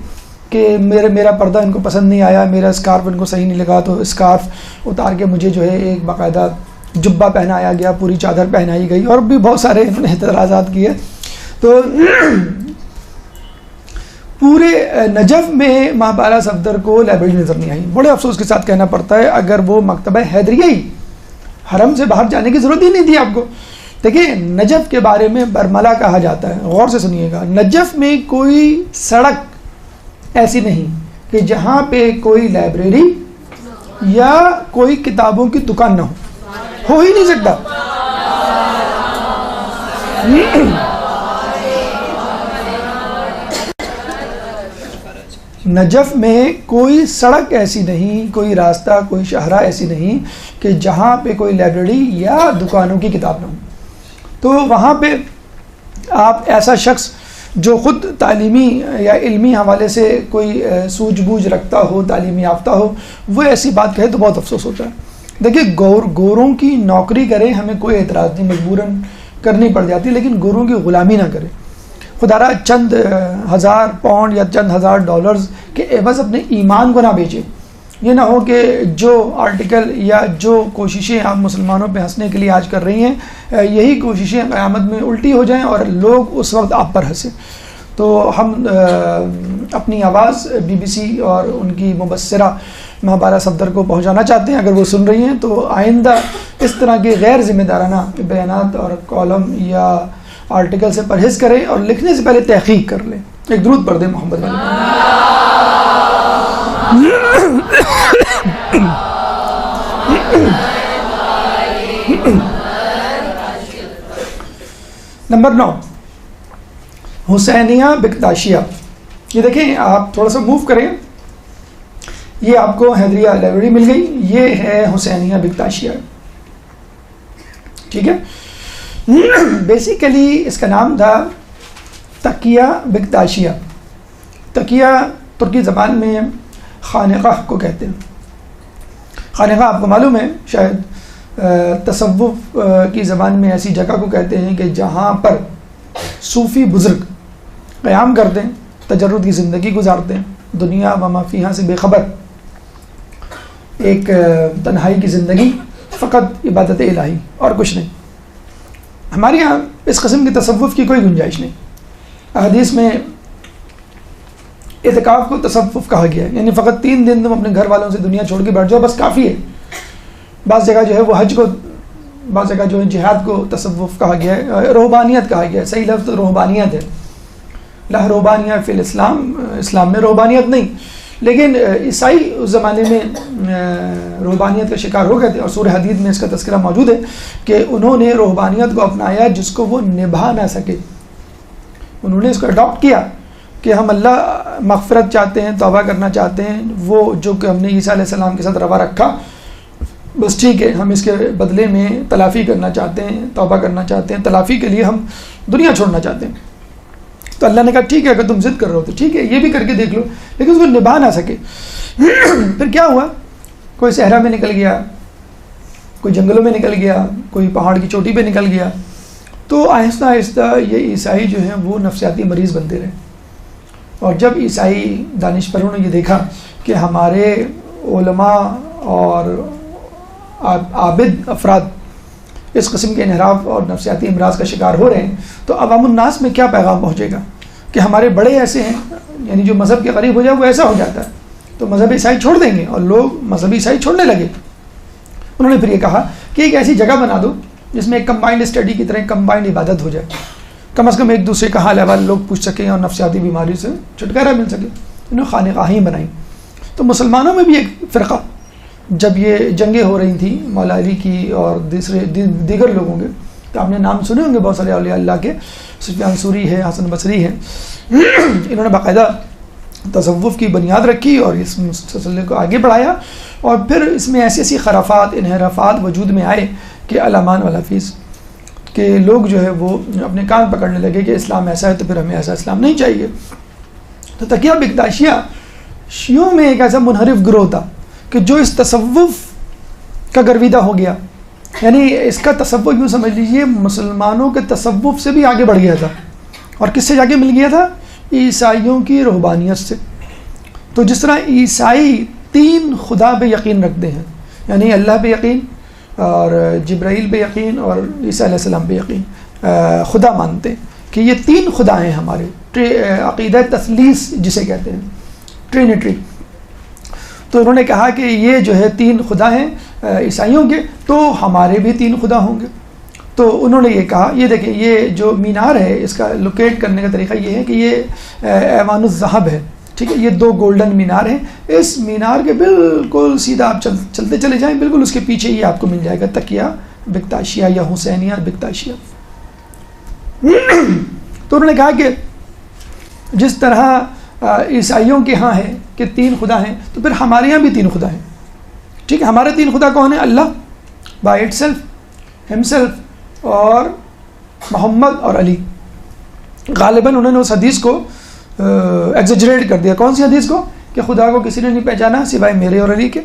کہ میرا پردہ ان کو پسند نہیں آیا، میرا اسکارف ان کو صحیح نہیں لگا، تو اسکارف اتار کے مجھے جو ہے ایک باقاعدہ جبہ پہنایا گیا، پوری چادر پہنائی گئی، اور بھی بہت سارے انہوں نے اعتراضات کیے. تو پورے نجف میں مہاپارا صفدر کو لائبریری نظر نہیں آئی. بڑے افسوس کے ساتھ کہنا پڑتا ہے، اگر وہ مکتبہ حیدریہ ہی، حرم سے باہر جانے کی ضرورت ہی نہیں تھی آپ کو. دیکھیں نجف کے بارے میں برملا کہا جاتا ہے، غور سے سنیے گا. نجف میں کوئی سڑک ایسی نہیں کہ جہاں پہ کوئی لائبریری یا کوئی کتابوں کی دکان نہ ہو ہی نہیں سکتا. نجف میں کوئی سڑک ایسی نہیں، کوئی راستہ، کوئی شاہراہ ایسی نہیں کہ جہاں پہ کوئی لائبریری یا دکانوں کی کتاب نہ ہو. تو وہاں پہ آپ ایسا شخص جو خود تعلیمی یا علمی حوالے سے کوئی سوجھ بوجھ رکھتا ہو، تعلیمی یافتہ ہو، وہ ایسی بات کہے تو بہت افسوس ہوتا ہے. دیکھیے گوروں کی نوکری کریں، ہمیں کوئی اعتراض نہیں، مجبوراً کرنی پڑ جاتی، لیکن گوروں کی غلامی نہ کریں. خدا را چند ہزار پاؤنڈ یا چند ہزار ڈالرز کے عوض اپنے ایمان کو نہ بیچیں. یہ نہ ہو کہ جو آرٹیکل یا جو کوششیں آپ مسلمانوں پہ ہنسنے کے لیے آج کر رہی ہیں، یہی کوششیں قیامت میں الٹی ہو جائیں اور لوگ اس وقت آپ پر ہنسیں. تو ہم اپنی آواز بی بی سی اور ان کی مبصرہ مہاپارا صفدر کو پہنچانا چاہتے ہیں. اگر وہ سن رہی ہیں تو آئندہ اس طرح کے غیر ذمہ دارانہ بیانات اور کالم یا آرٹیکل سے پرہیز کریں اور لکھنے سے پہلے تحقیق کر لیں. ایک درود پڑھ دیں محمد علیہ. نمبر 9، حسینیہ بکتاشیہ. یہ دیکھیں آپ تھوڑا سا موو کریں، یہ آپ کو حیدریہ لائبریری مل گئی، یہ ہے حسینیہ بکتاشیہ. ٹھیک ہے. بیسیکلی اس کا نام تھا تقیہ بکتاشیہ. تقیہ ترکی زبان میں خانقاہ کو کہتے ہیں. خانقاہ آپ کو معلوم ہے شاید تصوف کی زبان میں ایسی جگہ کو کہتے ہیں کہ جہاں پر صوفی بزرگ قیام کرتے ہیں، تجرد کی زندگی گزارتے ہیں، دنیا و ما فیہا سے بے خبر، ایک تنہائی کی زندگی، فقط عبادت الہی اور کچھ نہیں. ہمارے یہاں اس قسم کی تصوف کی کوئی گنجائش نہیں. احادیث میں اعتکاف کو تصوف کہا گیا ہے، یعنی فقط 3 دن تم اپنے گھر والوں سے دنیا چھوڑ کے بیٹھ جاؤ، بس کافی ہے. بعض جگہ جو ہے وہ حج کو، بعض جگہ جو ہے جہاد کو تصوف کہا گیا ہے، روحانیت کہا گیا ہے. صحیح لفظ روحانیت ہے. لا روحانیت فی الاسلام، اسلام میں روحانیت نہیں، لیکن عیسائی اس زمانے میں روحانیت کا شکار ہو گئے تھے، اور سورہ حدید میں اس کا تذکرہ موجود ہے کہ انہوں نے روحانیت کو اپنایا جس کو وہ نبھا نہ سکے. انہوں نے اس کو اڈاپٹ کیا کہ ہم اللہ مغفرت چاہتے ہیں، توبہ کرنا چاہتے ہیں، وہ جو کہ ہم نے عیسیٰ علیہ السلام کے ساتھ روا رکھا بس ٹھیک ہے، ہم اس کے بدلے میں تلافی کرنا چاہتے ہیں، توبہ کرنا چاہتے ہیں، تلافی کے لیے ہم دنیا چھوڑنا چاہتے ہیں. تو اللہ نے کہا ٹھیک ہے، اگر تم ضد کر رہے ہو تو ٹھیک ہے، یہ بھی کر کے دیکھ لو. لیکن اس کو نبھا نہ سکے. پھر کیا ہوا؟ کوئی صحرا میں نکل گیا، کوئی جنگلوں میں نکل گیا، کوئی پہاڑ کی چوٹی پہ نکل گیا. تو آہستہ آہستہ یہ عیسائی جو ہیں وہ نفسیاتی مریض بنتے رہے. اور جب عیسائی دانشوروں نے یہ دیکھا کہ ہمارے علماء اور عابد افراد اس قسم کے انحراف اور نفسیاتی امراض کا شکار ہو رہے ہیں، تو عوام الناس میں کیا پیغام پہنچے گا کہ ہمارے بڑے ایسے ہیں، یعنی جو مذہب کے قریب ہو جائے وہ ایسا ہو جاتا ہے، تو مذہب عیسائی چھوڑ دیں گے. اور لوگ مذہب عیسائی چھوڑنے لگے. انہوں نے پھر یہ کہا کہ ایک ایسی جگہ بنا دو جس میں ایک کمبائنڈ اسٹڈی کی طرح کمبائنڈ عبادت ہو جائے، کم از کم ایک دوسرے کا حال احوال لوگ پوچھ سکیں اور نفسیاتی بیماری سے چھٹکارا مل سکے. انہوں نے خانقاہیں بنائیں. تو مسلمانوں میں بھی ایک فرقہ، جب یہ جنگیں ہو رہی تھیں مولا علی کی اور دیگر لوگوں کے، تو آپ نے نام سنے ہوں گے بہت سارے اولیاء اللہ کے، سفیان ثوری ہے، حسن بصری ہے. انہوں نے باقاعدہ تصوف کی بنیاد رکھی اور اس سلسلے کو آگے بڑھایا. اور پھر اس میں ایسی ایسی خرافات انحرافات وجود میں آئے کہ الامان والحفیظ کہ لوگ جو ہے وہ اپنے کان پکڑنے لگے کہ اسلام ایسا ہے تو پھر ہمیں ایسا اسلام نہیں چاہیے. تو تقیہ بکتاشیہ شیعوں میں ایک ایسا منحرف گروہ تھا کہ جو اس تصوف کا گرویدہ ہو گیا. یعنی اس کا تصوف یوں سمجھ لیجئے مسلمانوں کے تصوف سے بھی آگے بڑھ گیا تھا. اور کس سے جا کے مل گیا تھا؟ عیسائیوں کی روحانیت سے. تو جس طرح عیسائی 3 خدا پہ یقین رکھتے ہیں، یعنی اللہ پہ یقین اور جبرائیل پہ یقین اور عیسیٰ علیہ السلام پہ یقین، خدا مانتے ہیں کہ یہ 3 خدا ہیں ہمارے، عقیدہ تثلیث جسے کہتے ہیں، ٹرینیٹری. تو انہوں نے کہا کہ یہ جو ہے 3 خدا ہیں عیسائیوں کے، تو ہمارے بھی 3 خدا ہوں گے. تو انہوں نے یہ کہا، یہ دیکھیں یہ جو مینار ہے اس کا لوکیٹ کرنے کا طریقہ یہ ہے کہ یہ ایوان الذہب ہے، ٹھیک ہے، یہ 2 گولڈن مینار ہیں. اس مینار کے بالکل سیدھا آپ چلتے چلے جائیں، بالکل اس کے پیچھے ہی آپ کو مل جائے گا تقیہ بکتاشیہ یا حسینیہ بکتاشیہ. تو انہوں نے کہا کہ جس طرح عیسائیوں کے ہاں ہے کہ 3 خدا ہیں، تو پھر ہمارے یہاں بھی 3 خدا ہیں. ٹھیک ہے، ہمارے 3 خدا کون ہیں؟ اللہ بائی اٹ سیلف، ہم سیلف اور محمد اور علی. غالباً انہوں نے اس حدیث کو ایگزیجریٹ کر دیا. کون سی حدیث کو؟ کہ خدا کو کسی نے نہیں پہچانا سوائے میرے اور علی کے،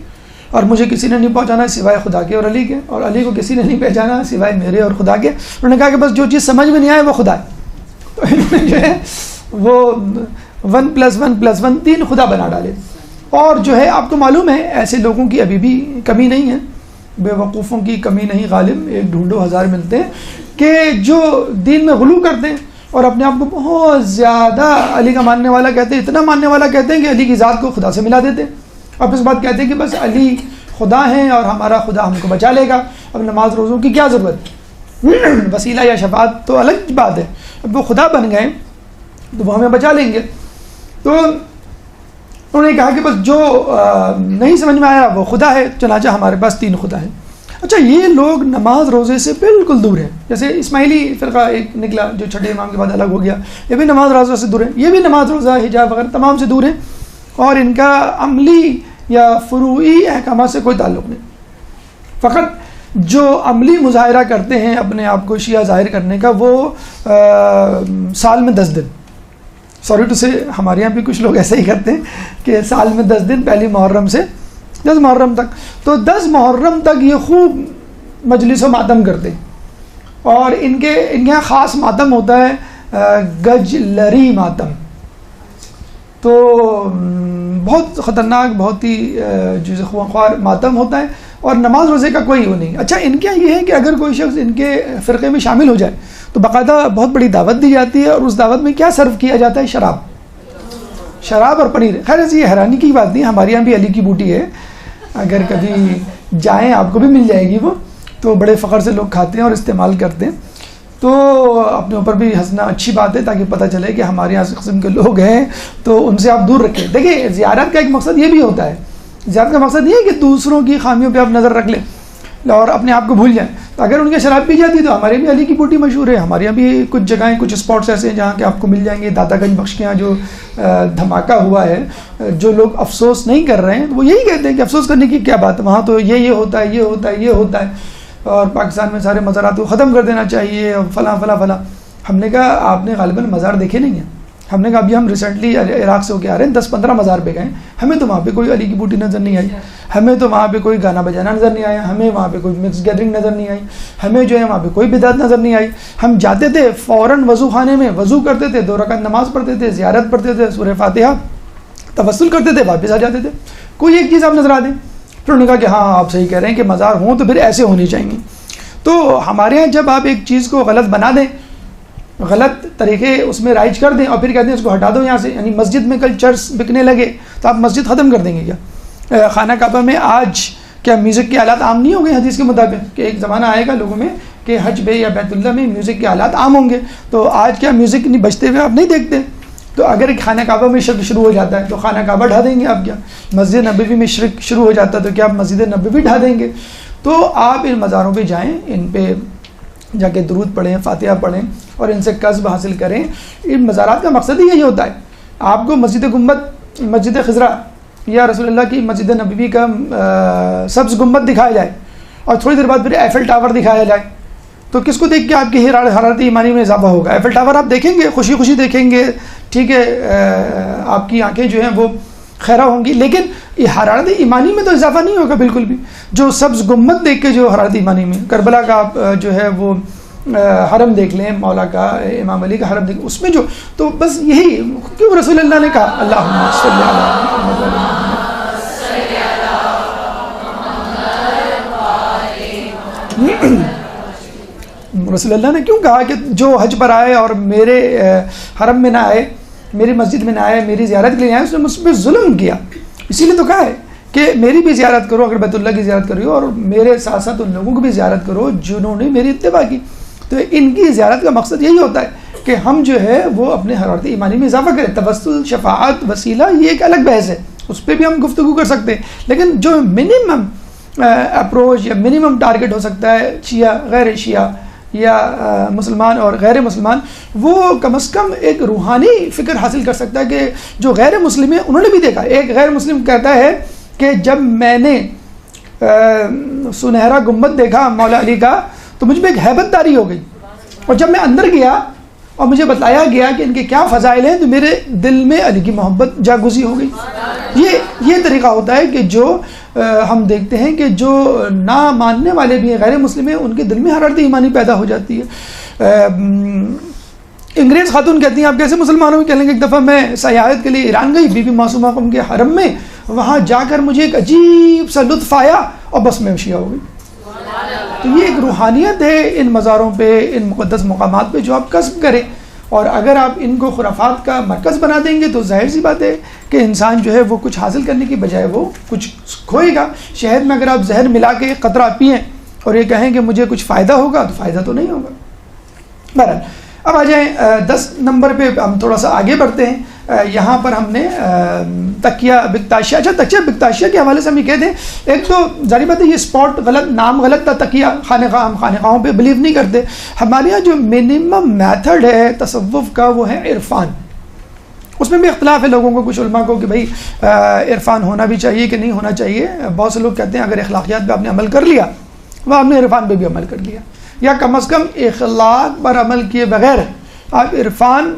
اور مجھے کسی نے نہیں پہچانا سوائے خدا کے اور علی کے، اور علی کو کسی نے نہیں پہچانا سوائے میرے اور خدا کے. انہوں نے کہا کہ بس جو چیز سمجھ میں نہیں آئے وہ خدا ہے. تو انہوں نے جو ہے وہ 1+1+1 3 خدا بنا ڈالے. اور جو ہے آپ کو معلوم ہے ایسے لوگوں کی ابھی بھی کمی نہیں ہے، بے وقوفوں کی کمی نہیں غالب، ایک ڈھونڈو ہزار ملتے ہیں، کہ جو دین میں غلو کرتے ہیں اور اپنے آپ کو بہت زیادہ علی کا ماننے والا کہتے ہیں، اتنا ماننے والا کہتے ہیں کہ علی کی ذات کو خدا سے ملا دیتے ہیں. اور اس بات کہتے ہیں کہ بس علی خدا ہیں اور ہمارا خدا ہم کو بچا لے گا، اب نماز روزوں کی کیا ضرورت، وسیلہ یا شفاعت تو الگ بات ہے، اب وہ خدا بن گئے تو وہ ہمیں بچا لیں گے. تو انہوں نے کہا کہ بس جو نہیں سمجھ میں آیا وہ خدا ہے، چنانچہ ہمارے پاس 3 خدا ہیں. اچھا، یہ لوگ نماز روزے سے بالکل دور ہیں. جیسے اسماعیلی فرقہ ایک نکلا جو چھٹے امام کے بعد الگ ہو گیا، یہ بھی نماز روزہ سے دور ہیں، یہ بھی نماز روزہ حجاب وغیرہ تمام سے دور ہیں، اور ان کا عملی یا فروعی احکامات سے کوئی تعلق نہیں. فقط جو عملی مظاہرہ کرتے ہیں اپنے آپ کو شیعہ ظاہر کرنے کا، وہ سال میں 10 دن، سوری ٹو سے ہمارے یہاں بھی کچھ لوگ ایسے ہی کرتے ہیں کہ سال میں 10 دن، پہلی محرم سے 10 محرم تک، تو 10 محرم تک یہ خوب مجلس و ماتم کرتے ہیں. اور ان کے یہاں خاص ماتم ہوتا ہے گج لری ماتم. تو بہت خطرناک، بہت ہی جز خوار ماتم ہوتا ہے، اور نماز روزے کا کوئی وہ نہیں. اچھا، ان کے یہ ہے کہ اگر کوئی شخص ان کے فرقے میں شامل ہو جائے تو باقاعدہ بہت بڑی دعوت دی جاتی ہے، اور اس دعوت میں کیا سرو کیا جاتا ہے؟ شراب اور پنیر. خیر ایسی یہ حیرانی کی بات نہیں، ہمارے یہاں بھی علی کی بوٹی ہے، اگر کبھی جائیں آپ کو بھی مل جائے گی وہ، تو بڑے فخر سے لوگ کھاتے ہیں اور استعمال کرتے ہیں. تو اپنے اوپر بھی ہنسنا اچھی بات ہے، تاکہ پتہ چلے کہ ہمارے یہاں اس قسم کے لوگ ہیں، تو ان سے آپ دور رکھیں. دیکھیں زیارت کا ایک مقصد یہ بھی ہوتا ہے، زیارت کا مقصد یہ ہے کہ دوسروں کی خامیوں پہ آپ نظر رکھ لیں اور اپنے آپ کو بھول جائیں. تو اگر ان کے شراب پی جاتی تو ہمارے بھی علی کی بوٹی مشہور ہے، ہمارے یہاں بھی کچھ جگہیں کچھ اسپاٹس ایسے ہیں جہاں کہ آپ کو مل جائیں گے. داتا گنج بخش کے یہاں جو دھماکہ ہوا ہے، جو لوگ افسوس نہیں کر رہے ہیں وہ یہی کہتے ہیں کہ افسوس کرنے کی کیا بات ہے، وہاں تو یہ ہوتا ہے، یہ ہوتا ہے، یہ ہوتا ہے، اور پاکستان میں سارے مزارات کو ختم کر دینا چاہیے اور فلاں فلاں فلاں. ہم نے کہا آپ نے غالباً مزار دیکھے نہیں ہیں. ہم نے کہا ابھی ہم ریسنٹلی عراق سے ہو کے آ رہے ہیں، 10-15 مزار پہ گئے، ہمیں تو وہاں پہ کوئی علی کی بوٹی نظر نہیں آئی، ہمیں تو وہاں پہ کوئی گانا بجانا نظر نہیں آیا، ہمیں وہاں پہ کوئی مکس گیدرنگ نظر نہیں آئی، ہمیں جو ہے وہاں پہ کوئی بدعت نظر نہیں آئی. ہم جاتے تھے فوراً وضو خانے میں وضو کرتے تھے، 2 رکعت نماز پڑھتے تھے، زیارت پڑھتے تھے، سورہ فاتحہ توسل کرتے تھے، واپس آ جاتے تھے. کوئی ایک چیز آپ نظر آ دیں. پھر انہوں نے کہا کہ ہاں آپ صحیح کہہ رہے ہیں کہ مزار ہوں تو پھر ایسے ہونے چاہیے. تو ہمارے یہاں جب آپ ایک چیز کو غلط بنا دیں، غلط طریقے اس میں رائج کر دیں اور پھر کہتے ہیں اس کو ہٹا دو یہاں سے، یعنی مسجد میں کل چرس بکنے لگے تو آپ مسجد ختم کر دیں گے کیا؟ خانہ کعبہ میں آج کیا میوزک کے آلات عام نہیں ہو گئے حدیث کے مطابق؟ کہ ایک زمانہ آئے گا لوگوں میں کہ حج بے یا بیت اللہ میں میوزک کے آلات عام ہوں گے، تو آج کیا میوزک نہیں بجتے ہوئے آپ نہیں دیکھتے؟ تو اگر خانہ کعبہ میں شرک شروع ہو جاتا ہے تو خانہ کعبہ ڈھا دیں گے آپ کیا؟ مسجد نبوی میں شرک شروع ہو جاتا ہے تو کیا آپ مسجد نبوی ڈھا دیں گے؟ تو آپ ان مزاروں پہ جائیں، ان پہ جا کے درود پڑھیں، فاتحہ پڑھیں اور ان سے قصب حاصل کریں. ان مزارات کا مقصد ہی یہی ہوتا ہے. آپ کو مسجد گنبد، مسجد خضرا یا رسول اللہ کی مسجد نبوی کا سبز گنبد دکھایا جائے اور تھوڑی دیر بعد پھر ایفل ٹاور دکھایا جائے، تو کس کو دیکھ کے آپ کی حرارت ایمانی میں اضافہ ہوگا؟ ایفل ٹاور آپ دیکھیں گے، خوشی خوشی دیکھیں گے، ٹھیک ہے، آپ کی آنکھیں جو ہیں وہ خیرہ ہوں گی، لیکن یہ حرارت ایمانی میں تو اضافہ نہیں ہوگا بالکل بھی. جو سبز گنبد دیکھ کے جو حرارت ایمانی میں، کربلا کا آپ جو ہے وہ حرم دیکھ لیں، مولا کا، امام علی کا حرم دیکھ لیں، اس میں جو تو بس یہی کیوں رسول اللہ نے کہا اللہم صلی رسول اللہ نے کیوں کہا کہ جو حج پر آئے اور میرے حرم میں نہ آئے، میری مسجد میں نہ آئے، میری زیارت کے لیے آئے، اس نے مجھ پہ ظلم کیا. اسی لیے تو کہا ہے کہ میری بھی زیارت کرو، اگر بیت اللہ کی زیارت کر رہی ہو، اور میرے ساتھ ساتھ ان لوگوں کی بھی زیارت کرو جنہوں نے میری اتباع کی. تو ان کی زیارت کا مقصد یہی ہوتا ہے کہ ہم جو ہے وہ اپنے حرارت ایمانی میں اضافہ کریں. توسل، شفاعت، وسیلہ یہ ایک الگ بحث ہے، اس پہ بھی ہم گفتگو کر سکتے ہیں، لیکن جو منیمم اپروچ یا منیمم ٹارگٹ ہو سکتا ہے شیعہ، غیر شیعہ یا مسلمان اور غیر مسلمان، وہ کم از کم ایک روحانی فکر حاصل کر سکتا ہے کہ جو غیر مسلم ہیں انہوں نے بھی دیکھا. ایک غیر مسلم کہتا ہے کہ جب میں نے سنہرا گنبد دیکھا مولا علی کا تو مجھ میں ایک ہیبت داری ہو گئی، اور جب میں اندر گیا اور مجھے بتایا گیا کہ ان کے کیا فضائل ہیں تو میرے دل میں علی کی محبت جاگزی ہو گئی. یہ طریقہ ہوتا ہے کہ جو ہم دیکھتے ہیں کہ جو نہ ماننے والے بھی ہیں، غیر مسلم ہیں، ان کے دل میں حرارت ایمانی پیدا ہو جاتی ہے. انگریز خاتون کہتی ہیں آپ کیسے مسلمانوں میں؟ کہہ لیں گے ایک دفعہ میں سیاحت کے لیے ایران گئی، بی بی معصومہ قم کے حرم میں، وہاں جا کر مجھے ایک عجیب سا لطف آیا اور بس میں شیعہ ہو گئی. تو یہ ایک روحانیت ہے ان مزاروں پہ، ان مقدس مقامات پہ جو آپ کسب کریں، اور اگر آپ ان کو خرافات کا مرکز بنا دیں گے تو ظاہر سی بات ہے کہ انسان جو ہے وہ کچھ حاصل کرنے کی بجائے وہ کچھ کھوئے گا. شہد میں اگر آپ زہر ملا کے ایک قطرہ پئیں اور یہ کہیں کہ مجھے کچھ فائدہ ہوگا تو فائدہ تو نہیں ہوگا. بہرحال اب آ جائیں 10 نمبر پہ، ہم تھوڑا سا آگے بڑھتے ہیں. یہاں پر ہم نے تکیہ بکتاشیہ، اچھا تکیہ بکتاشیہ کے حوالے سے ہم یہ کہتے ہیں، ایک تو ظاہر بات ہے یہ اسپاٹ غلط، نام غلط تھا تکیہ خانقاہ، ہم خانقاہوں پہ بلیو نہیں کرتے. ہمارے یہاں جو منیمم میتھڈ ہے تصوف کا وہ ہے عرفان. اس میں بھی اختلاف ہے لوگوں کو، کچھ علماء کو کہ بھائی عرفان ہونا بھی چاہیے کہ نہیں ہونا چاہیے. بہت سے لوگ کہتے ہیں اگر اخلاقیات پہ آپ نے عمل کر لیا وہ آپ نے عرفان پہ بھی عمل کر لیا، یا کم از کم اخلاق پر عمل کیے بغیر آپ عرفان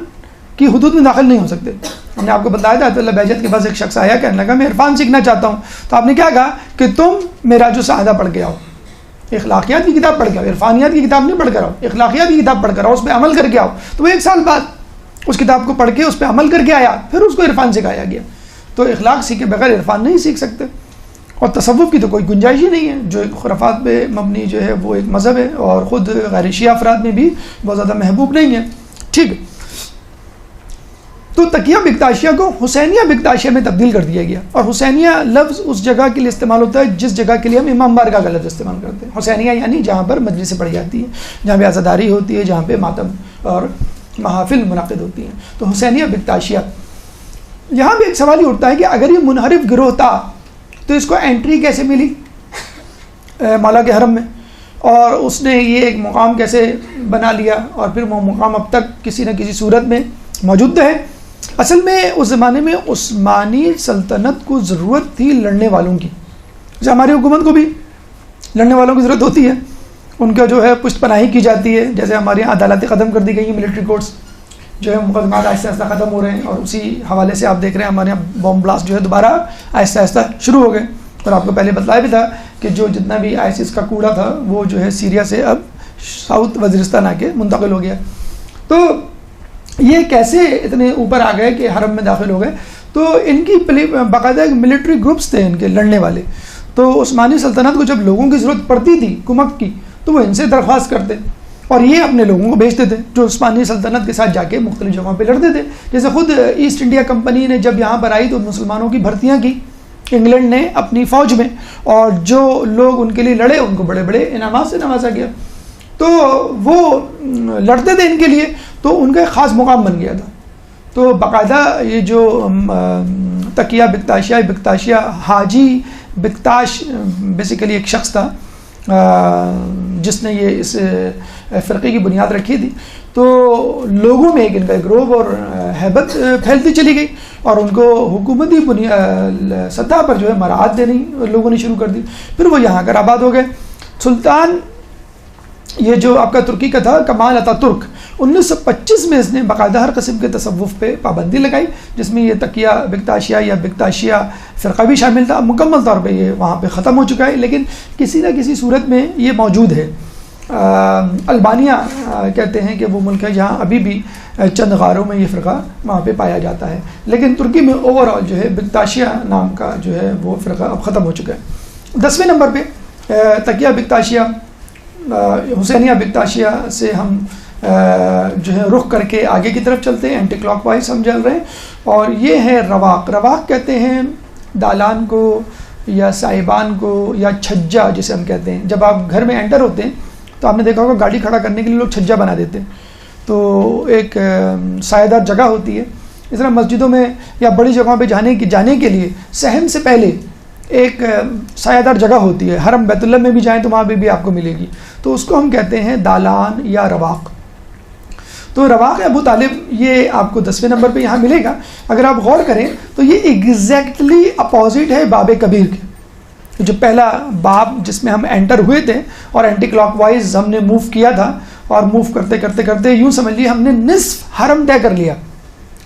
کی حدود میں داخل نہیں ہو سکتے. ہم نے آپ کو بتایا تھا عطیہ اللہ بہجت کے پاس ایک شخص آیا، کہنے لگا میں عرفان سیکھنا چاہتا ہوں. تو آپ نے کیا کہا کہ تم معراج السعادہ پڑھ کے آؤ، اخلاقیات کی کتاب پڑھ کے آؤ، عرفانیات کی کتاب نہیں پڑھ کر آؤ، اخلاقیات کی کتاب پڑھ کر آؤ، اس پہ عمل کر کے آؤ. تو وہ 1 سال بعد اس کتاب کو پڑھ کے اس پہ عمل کر کے آیا، پھر اس کو عرفان سکھایا گیا. تو اخلاق سیکھے بغیر عرفان نہیں سیکھ سکتے. اور تصوف کی تو کوئی گنجائش ہی نہیں ہے، جو ایک خرافات پہ مبنی جو ہے وہ ایک مذہب ہے، اور خود غیر شیعہ افراد میں بھی بہت زیادہ محبوب نہیں ہے. ٹھیک ہے. تو تکیہ بکتاشیہ کو حسینیہ بکتاشیہ میں تبدیل کر دیا گیا، اور حسینیہ لفظ اس جگہ کے لیے استعمال ہوتا ہے جس جگہ کے لیے ہم امام بارگاہ کا لفظ استعمال کرتے ہیں۔ حسینیہ یعنی جہاں پر مجلسیں پڑھی جاتی ہیں، جہاں پہ عزاداری ہوتی ہے، جہاں پہ ماتم اور محافل منعقد ہوتی ہیں، تو حسینیہ بکتاشیہ۔ یہاں بھی ایک سوال یہ اٹھتا ہے کہ اگر یہ منحرف گروہ تھا تو اس کو انٹری کیسے ملی مولا کے حرم میں، اور اس نے یہ ایک مقام کیسے بنا لیا، اور پھر وہ مقام اب تک کسی نہ کسی صورت میں موجود ہے؟ اصل میں اس زمانے میں عثمانی سلطنت کو ضرورت تھی لڑنے والوں کی، جیسے ہماری حکومت کو بھی لڑنے والوں کی ضرورت ہوتی ہے، ان کا جو ہے پشت پناہی کی جاتی ہے، جیسے ہمارے یہاں عدالتیں ختم کر دی گئی ہیں، ملٹری کورٹس جو ہے مقدمات آہستہ آہستہ ختم ہو رہے ہیں، اور اسی حوالے سے آپ دیکھ رہے ہیں ہمارے یہاں بم بلاسٹ جو ہے دوبارہ آہستہ آہستہ شروع ہو گئے، اور آپ کو پہلے بتلایا بھی تھا کہ جو جتنا بھی ISIS کا کوڑا تھا وہ جو ہے سیریا سے اب ساؤتھ وزیرستان آ کے منتقل ہو گیا۔ تو یہ کیسے اتنے اوپر آ گئے کہ حرم میں داخل ہو گئے؟ تو ان کی باقاعدہ ملٹری گروپس تھے ان کے لڑنے والے، تو عثمانی سلطنت کو جب لوگوں کی ضرورت پڑتی تھی کمک کی تو وہ ان سے درخواست کرتے، اور یہ اپنے لوگوں کو بھیجتے تھے جو عثمانی سلطنت کے ساتھ جا کے مختلف جگہوں پہ لڑتے تھے۔ جیسے خود ایسٹ انڈیا کمپنی نے جب یہاں پر آئی تو مسلمانوں کی بھرتیاں کی انگلینڈ نے اپنی فوج میں، اور جو لوگ ان کے لیے لڑے ان کو بڑے بڑے انعامات سے نوازا گیا، تو وہ لڑتے تھے ان کے لیے، تو ان کا ایک خاص مقام بن گیا تھا۔ تو باقاعدہ یہ جو تکیہ بکتاشیہ حاجی بکتاش بیسیکلی ایک شخص تھا جس نے یہ اس فرقے کی بنیاد رکھی تھی، تو لوگوں میں ایک ان کا گروہ اور ہیبت پھیلتی چلی گئی، اور ان کو حکومتی سطح پر جو ہے مراعات دینی لوگوں نے شروع کر دی، پھر وہ یہاں کر آباد ہو گئے۔ سلطان یہ جو آپ کا ترکی کا تھا کمال اتا ترک، 1925 میں اس نے باقاعدہ ہر قسم کے تصوف پہ پابندی لگائی، جس میں یہ تکیہ بکتاشیہ یا بکتاشیہ فرقہ بھی شامل تھا۔ مکمل طور پہ یہ وہاں پہ ختم ہو چکا ہے، لیکن کسی نہ کسی صورت میں یہ موجود ہے۔ البانیہ کہتے ہیں کہ وہ ملک ہے جہاں ابھی بھی چند غاروں میں یہ فرقہ وہاں پہ پایا جاتا ہے، لیکن ترکی میں اوور آل جو ہے بکتاشیہ نام کا جو ہے وہ فرقہ اب ختم ہو چکا ہے۔ 10ویں نمبر پہ تکیہ بکتاشیہ حسینیہ بکتاشیہ سے ہم جو ہے رخ کر کے آگے کی طرف چلتے ہیں، اینٹی کلاک وائز ہم چل رہے ہیں، اور یہ ہے رواق۔ رواق کہتے ہیں دالان کو یا سائبان کو یا چھجا جسے ہم کہتے ہیں۔ جب آپ گھر میں انٹر ہوتے ہیں تو آپ نے دیکھا ہوگا گاڑی کھڑا کرنے کے لیے لوگ چھجا بنا دیتے ہیں، تو ایک سایہ دار جگہ ہوتی ہے۔ اس طرح مسجدوں میں یا بڑی جگہوں پہ جانے کے لیے صحن سے پہلے ایک سایہ دار جگہ ہوتی ہے، حرم بیت اللہ میں بھی جائیں تو وہاں پہ بھی آپ کو ملے گی، تو اس کو ہم کہتے ہیں دالان یا رواق۔ تو رواق ابو طالب یہ آپ کو 10ویں نمبر پہ یہاں ملے گا۔ اگر آپ غور کریں تو یہ ایگزیکٹلی اپوزٹ ہے باب کبیر کے، جو پہلا باب جس میں ہم انٹر ہوئے تھے اور اینٹی کلاک وائز ہم نے موو کیا تھا، اور موو کرتے کرتے کرتے یوں سمجھ لیے ہم نے نصف حرم طے کر لیا۔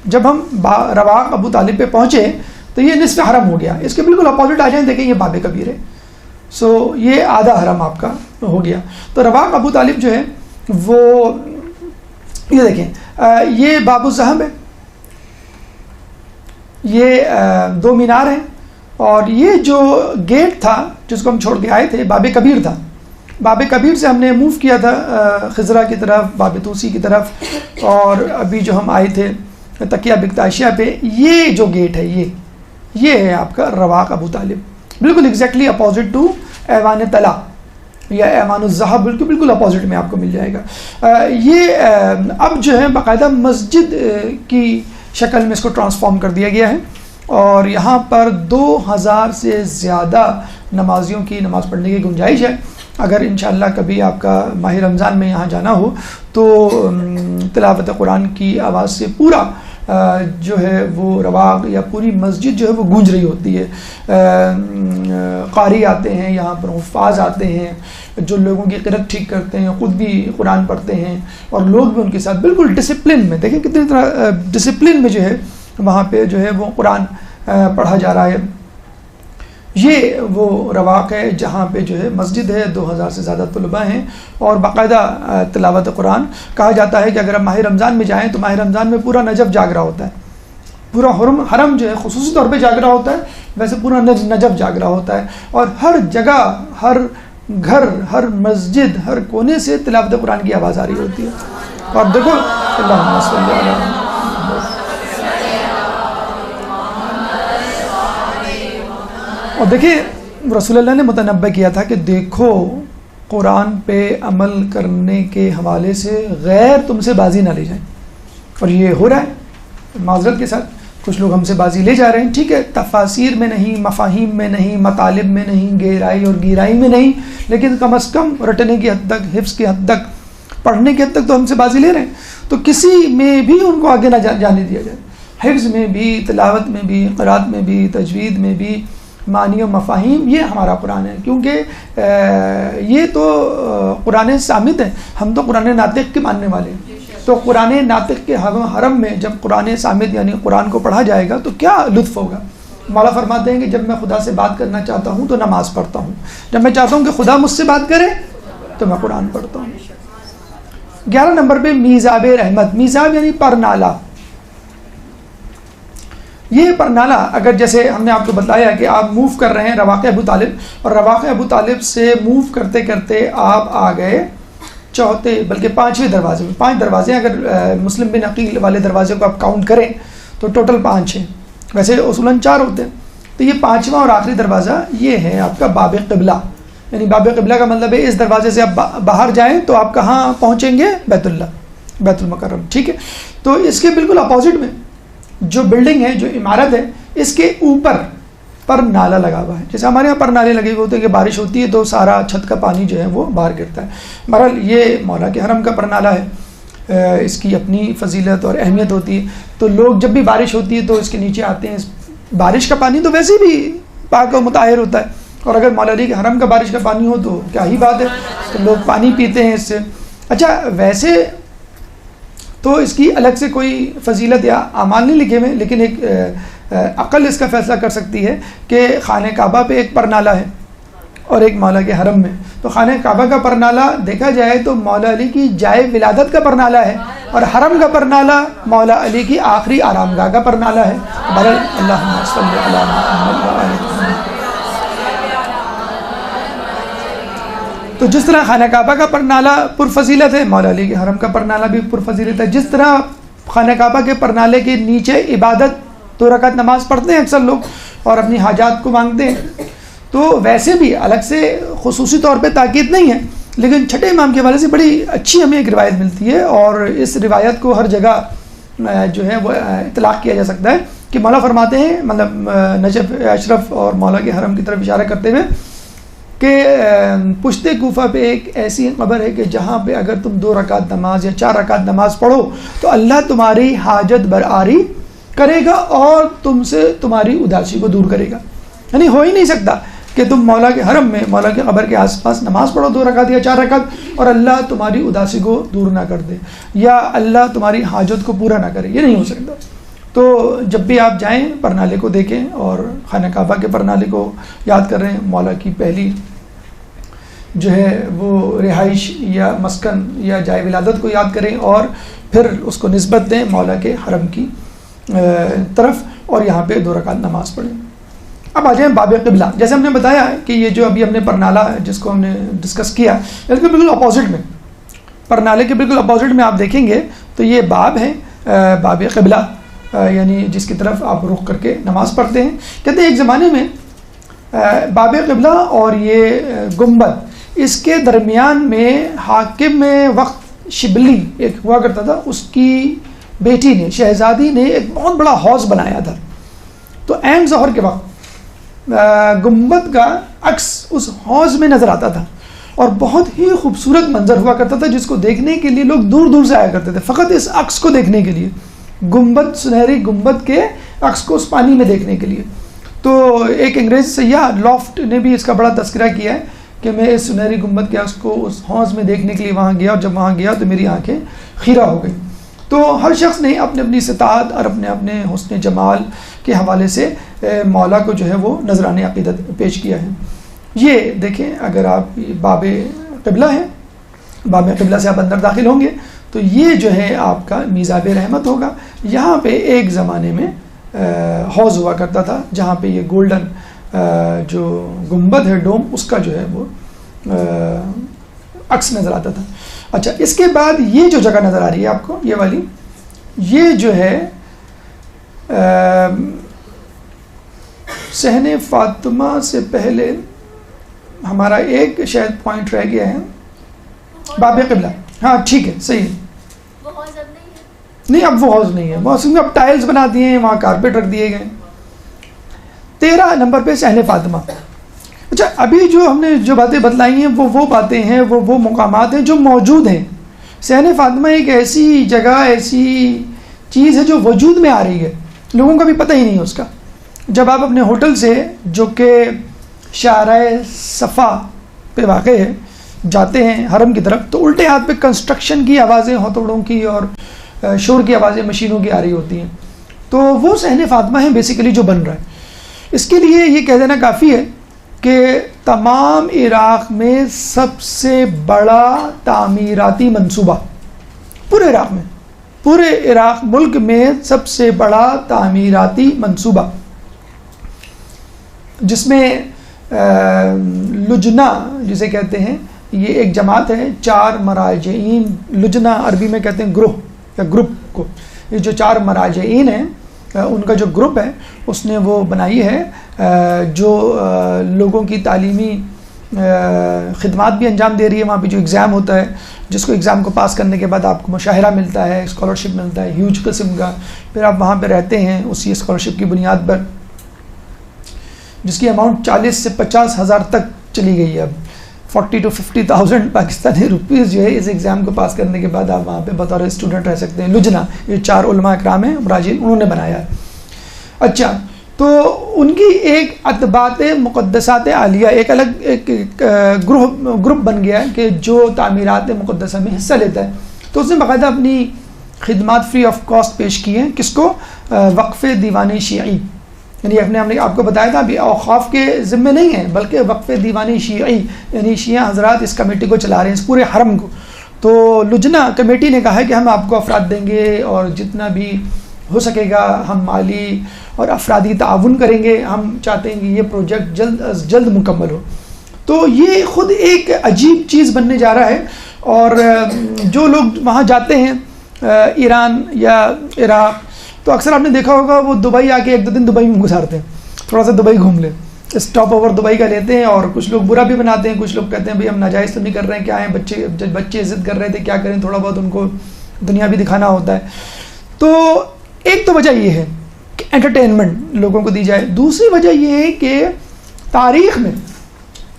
جب ہم رواق ابو طالب پہ پہنچے تو یہ نصف حرم ہو گیا، اس کے بالکل اپوزٹ آ جائیں دیکھیں یہ باب کبیر ہے، سو یہ آدھا حرم آپ کا ہو گیا۔ تو رواق ابو طالب جو ہے وہ یہ دیکھیں یہ باب الزہب ہے، یہ 2 مینار ہیں، اور یہ جو گیٹ تھا جس کو ہم چھوڑ کے آئے تھے باب کبیر تھا۔ باب کبیر سے ہم نے موو کیا تھا خزرہ کی طرف، باب توسی کی طرف، اور ابھی جو ہم آئے تھے تکیہ بکتاشیہ پہ یہ جو گیٹ ہے یہ ہے آپ کا رواق ابو طالب، بالکل ایگزیکٹلی اپوزٹ ٹو ایوان طلا یا ایوان الذہب، بالکل اپوزٹ میں آپ کو مل جائے گا۔ یہ اب جو ہے باقاعدہ مسجد کی شکل میں اس کو ٹرانسفارم کر دیا گیا ہے، اور یہاں پر 2000 سے زیادہ نمازیوں کی نماز پڑھنے کی گنجائش ہے۔ اگر انشاءاللہ کبھی آپ کا ماہ رمضان میں یہاں جانا ہو تو تلاوت قرآن کی آواز سے پورا جو ہے وہ رواق یا پوری مسجد جو ہے وہ گونج رہی ہوتی ہے۔ قاری آتے ہیں یہاں پر، حفاظ آتے ہیں جو لوگوں کی قرأت ٹھیک کرتے ہیں، خود بھی قرآن پڑھتے ہیں، اور لوگ بھی ان کے ساتھ بالکل ڈسپلن میں، دیکھیں کتنی طرح ڈسپلن میں جو ہے وہاں پہ جو ہے وہ قرآن پڑھا جا رہا ہے۔ یہ وہ رواق ہے جہاں پہ جو ہے مسجد ہے، 2000 سے زیادہ طلباء ہیں، اور باقاعدہ تلاوت قرآن کہا جاتا ہے کہ اگر آپ ماہ رمضان میں جائیں تو ماہ رمضان میں پورا نجف جاگ رہا ہوتا ہے، پورا حرم جو ہے خصوصی طور پہ جاگ رہا ہوتا ہے، ویسے پورا نجف جاگ رہا ہوتا ہے، اور ہر جگہ، ہر گھر، ہر مسجد، ہر کونے سے تلاوت قرآن کی آواز آ رہی ہوتی ہے۔ اور دیکھو اللہم صلی اللہ علیہ وسلم اور دیکھیں رسول اللہ نے متنبہ کیا تھا کہ دیکھو قرآن پہ عمل کرنے کے حوالے سے غیر تم سے بازی نہ لے جائیں، اور یہ ہو رہا ہے معذرت کے ساتھ، کچھ لوگ ہم سے بازی لے جا رہے ہیں. ٹھیک ہے، تفاسیر میں نہیں، مفاہیم میں نہیں، مطالب میں نہیں، گہرائی اور گیرائی میں نہیں، لیکن کم از کم رٹنے کی حد تک، حفظ کی حد تک، پڑھنے کی حد تک تو ہم سے بازی لے رہے ہیں. تو کسی میں بھی ان کو آگے نہ جانے دیا جائے، حفظ میں بھی، تلاوت میں بھی، قرات میں بھی، تجوید میں بھی، معنی و مفاہیم. یہ ہمارا قرآن ہے، کیونکہ یہ تو قرآن صامت ہے، ہم تو قرآن ناطق کے ماننے والے ہیں. تو قرآن ناطق کے حرم میں جب قرآن صامت یعنی قرآن کو پڑھا جائے گا تو کیا لطف ہوگا. مولا فرماتے ہیں کہ جب میں خدا سے بات کرنا چاہتا ہوں تو نماز پڑھتا ہوں، جب میں چاہتا ہوں کہ خدا مجھ سے بات کرے تو میں قرآن پڑھتا ہوں. 11 نمبر پہ میزاب رحمت. میزاب یعنی پرنالہ. یہ پرنالہ اگر جیسے ہم نے آپ کو بتایا کہ آپ موو کر رہے ہیں رواق ابو طالب، اور رواق ابو طالب سے موو کرتے کرتے آپ آ گئے چوتھے بلکہ 5ویں دروازے میں. 5 دروازے، اگر مسلم بن عقیل والے دروازے کو آپ کاؤنٹ کریں تو ٹوٹل 5 ہیں، ویسے اصولاً 4 ہوتے ہیں. تو یہ 5واں اور آخری دروازہ یہ ہے آپ کا باب قبلہ. یعنی باب قبلہ کا مطلب ہے اس دروازے سے آپ باہر جائیں تو آپ کہاں پہنچیں گے؟ بیت اللہ، بیت المکرم. ٹھیک ہے، تو اس کے بالکل اپوزٹ میں جو بلڈنگ ہے، جو عمارت ہے، اس کے اوپر پر نالا لگا ہوا ہے. جیسے ہمارے یہاں پر نالے لگے ہوئے ہوتے ہیں کہ بارش ہوتی ہے تو سارا چھت کا پانی جو ہے وہ باہر گرتا ہے. بہرحال یہ مولا کے حرم کا پر نالا ہے، اس کی اپنی فضیلت اور اہمیت ہوتی ہے. تو لوگ جب بھی بارش ہوتی ہے تو اس کے نیچے آتے ہیں. بارش کا پانی تو ویسے بھی پاک و مطہر ہوتا ہے، اور اگر مولا علی کے حرم کا بارش کا پانی ہو تو کیا ہی بات ہے، تو لوگ پانی پیتے ہیں اس سے. اچھا، ویسے تو اس کی الگ سے کوئی فضیلت یا اعمال نہیں لکھے ہوئے، لیکن ایک عقل اس کا فیصلہ کر سکتی ہے کہ خانہ کعبہ پہ ایک پرنالہ ہے اور ایک مولا کے حرم میں. تو خانہ کعبہ کا پرنالہ دیکھا جائے تو مولا علی کی جائے ولادت کا پرنالہ ہے، اور حرم کا پرنالہ مولا علی کی آخری آرام گاہ کا پرنالہ ہے. بہرحال اللہم صلی علی محمد و آل محمد. تو جس طرح خانہ کعبہ کا پرنالہ پرفضیلت ہے، مولا علی کے حرم کا پرنالہ بھی پرفضیلت ہے. جس طرح خانہ کعبہ کے پرنالے کے نیچے عبادت 2 رکعت نماز پڑھتے ہیں اکثر لوگ اور اپنی حاجات کو مانگتے ہیں، تو ویسے بھی الگ سے خصوصی طور پہ تاکید نہیں ہے، لیکن چھٹے امام کے حوالے سے بڑی اچھی ہمیں ایک روایت ملتی ہے، اور اس روایت کو ہر جگہ جو ہے وہ اطلاق کیا جا سکتا ہے کہ مولا فرماتے ہیں، مطلب نجف اشرف اور مولا کے حرم کی طرف اشارہ کرتے ہوئے، کہ پشت کوفہ پہ ایک ایسی قبر ہے کہ جہاں پہ اگر تم 2 رکعت نماز یا 4 رکعت نماز پڑھو تو اللہ تمہاری حاجت برآری کرے گا اور تم سے تمہاری اداسی کو دور کرے گا. یعنی ہو ہی نہیں سکتا کہ تم مولا کے حرم میں مولا کے قبر کے آس پاس نماز پڑھو 2 رکعت یا 4 رکعت اور اللہ تمہاری اداسی کو دور نہ کر دے یا اللہ تمہاری حاجت کو پورا نہ کرے. یہ نہیں ہو سکتا. تو جب بھی آپ جائیں پرنالے کو دیکھیں اور خانہ کعبہ کے پرنالے کو یاد کر رہے ہیں، مولا کی پہلی جو ہے وہ رہائش یا مسکن یا جائے ولادت کو یاد کریں اور پھر اس کو نسبت دیں مولا کے حرم کی طرف اور یہاں پہ 2 رکعت نماز پڑھیں. اب آ جائیں باب قبلہ. جیسے ہم نے بتایا ہے کہ یہ جو ابھی ہم نے پرنالہ ہے جس کو ہم نے ڈسکس کیا، اس کے بالکل اپوزٹ میں، پرنالے کے بالکل اپوزٹ میں آپ دیکھیں گے تو یہ باب ہے، باب قبلہ، یعنی جس کی طرف آپ رخ کر کے نماز پڑھتے ہیں. کہتے ہیں ایک زمانے میں باب قبلہ اور یہ گنبد، اس کے درمیان میں حاکم وقت شبلی ایک ہوا کرتا تھا، اس کی بیٹی نے، شہزادی نے ایک بہت بڑا حوض بنایا تھا. تو عین ظہر کے وقت گنبد کا عکس اس حوض میں نظر آتا تھا اور بہت ہی خوبصورت منظر ہوا کرتا تھا جس کو دیکھنے کے لیے لوگ دور دور سے آیا کرتے تھے فقط اس عکس کو دیکھنے کے لیے، گنبد، سنہری گنبد کے عکس کو اس پانی میں دیکھنے کے لیے. تو ایک انگریز سیاح لافٹ نے بھی اس کا بڑا تذکرہ کیا ہے کہ میں اس سنہری گنبد کے عکس کو اس حوض میں دیکھنے کے لیے وہاں گیا، اور جب وہاں گیا تو میری آنکھیں خیرہ ہو گئی. تو ہر شخص نے اپنی اپنی استطاعت اور اپنے اپنے حسن جمال کے حوالے سے مولا کو جو ہے وہ نذرانِ عقیدت پیش کیا ہے. یہ دیکھیں، اگر آپ باب قبلہ ہیں، باب قبلہ سے آپ اندر داخل ہوں گے تو یہ جو ہے آپ کا میزاب رحمت ہوگا. یہاں پہ ایک زمانے میں حوض ہوا کرتا تھا جہاں پہ یہ گولڈن جو گنبد ہے، ڈوم، اس کا جو ہے وہ عکس نظر آتا تھا. اچھا، اس کے بعد یہ جو جگہ نظر آ رہی ہے آپ کو، یہ والی، یہ جو ہے صحن فاطمہ سے پہلے ہمارا ایک شاید پوائنٹ رہ گیا ہے، باب قبلہ. ہاں ٹھیک ہے، صحیح ہے. نہیں اب وہ حوض نہیں ہے، وہ اصل میں اب ٹائلز بنا دیے ہیں، وہاں کارپیٹ رکھ دیے گئے. 13 نمبر پہ صحن فاطمہ. اچھا ابھی جو ہم نے جو باتیں بتلائی ہیں وہ باتیں ہیں، وہ مقامات ہیں جو موجود ہیں. صحن فاطمہ ایک ایسی جگہ، ایسی چیز ہے جو وجود میں آ رہی ہے، لوگوں کا بھی پتہ ہی نہیں ہے اس کا. جب آپ اپنے ہوٹل سے جو کہ شارع صفا پہ واقع ہے جاتے ہیں حرم کی طرف، تو الٹے ہاتھ پہ کنسٹرکشن کی آوازیں، ہتھوڑوں کی اور شور کی آوازیں مشینوں کی آ رہی ہوتی ہیں. تو وہ صحن فاطمہ ہے بیسیکلی جو بن رہا ہے. اس کے لیے یہ کہہ دینا کافی ہے کہ تمام عراق میں سب سے بڑا تعمیراتی منصوبہ، پورے عراق ملک میں سب سے بڑا تعمیراتی منصوبہ، جس میں لجنہ جسے کہتے ہیں، یہ ایک جماعت ہے 4 مراجعین، لجنہ عربی میں کہتے ہیں گروہ یا گروپ کو. یہ جو 4 مراجعین ہیں ان کا جو گروپ ہے اس نے وہ بنائی ہے، جو لوگوں کی تعلیمی خدمات بھی انجام دے رہی ہے. وہاں پہ جو ایگزام ہوتا ہے، جس کو ایگزام کو پاس کرنے کے بعد آپ کو مشاہرہ ملتا ہے، اسکالرشپ ملتا ہے ہیوج قسم کا. پھر آپ وہاں پہ رہتے ہیں اسی اسکالرشپ کی بنیاد پر، جس کی اماؤنٹ 40 سے 50 ہزار تک چلی گئی ہے اب. 40 to 50,000 پاکستانی روپیز جو ہے اس ایگزام کو پاس کرنے کے بعد آپ وہاں پہ بطور اسٹوڈنٹ رہ سکتے ہیں. لجنہ یہ 4 علماء اکرام ہیں مراجعین، انہوں نے بنایا ہے. اچھا تو ان کی ایک اتباعت مقدسات عالیہ ایک الگ ایک گروپ بن گیا ہے کہ جو تعمیرات مقدسہ میں حصہ لیتا ہے. تو اس نے باقاعدہ اپنی خدمات فری آف کاسٹ پیش کی ہیں. کس کو؟ وقف دیوانی شیعی، یعنی ہم نے آپ کو بتایا تھا ابھی اوقاف کے ذمہ نہیں ہیں بلکہ وقف دیوانی شیعی، یعنی شیعہ حضرات اس کمیٹی کو چلا رہے ہیں، اس پورے حرم کو. تو لجنہ کمیٹی نے کہا ہے کہ ہم آپ کو افراد دیں گے اور جتنا بھی ہو سکے گا ہم مالی اور افرادی تعاون کریں گے. ہم چاہتے ہیں کہ یہ پروجیکٹ جلد از جلد مکمل ہو. تو یہ خود ایک عجیب چیز بننے جا رہا ہے. اور جو لوگ وہاں جاتے ہیں ایران یا عراق، تو اکثر آپ نے دیکھا ہوگا وہ دبئی آ کے 1-2 دن دبئی میں گزارتے ہیں، تھوڑا سا دبئی گھوم لیں، اسٹاپ اوور دبئی کا لیتے ہیں. اور کچھ لوگ برا بھی بناتے ہیں، کچھ لوگ کہتے ہیں بھئی ہم ناجائز تو نہیں کر رہے ہیں، کیا ہیں بچے ضد کر رہے تھے، کیا کریں، تھوڑا بہت ان کو دنیا بھی دکھانا ہوتا ہے. تو ایک تو وجہ یہ ہے کہ انٹرٹینمنٹ لوگوں کو دی جائے. دوسری وجہ یہ ہے کہ تاریخ میں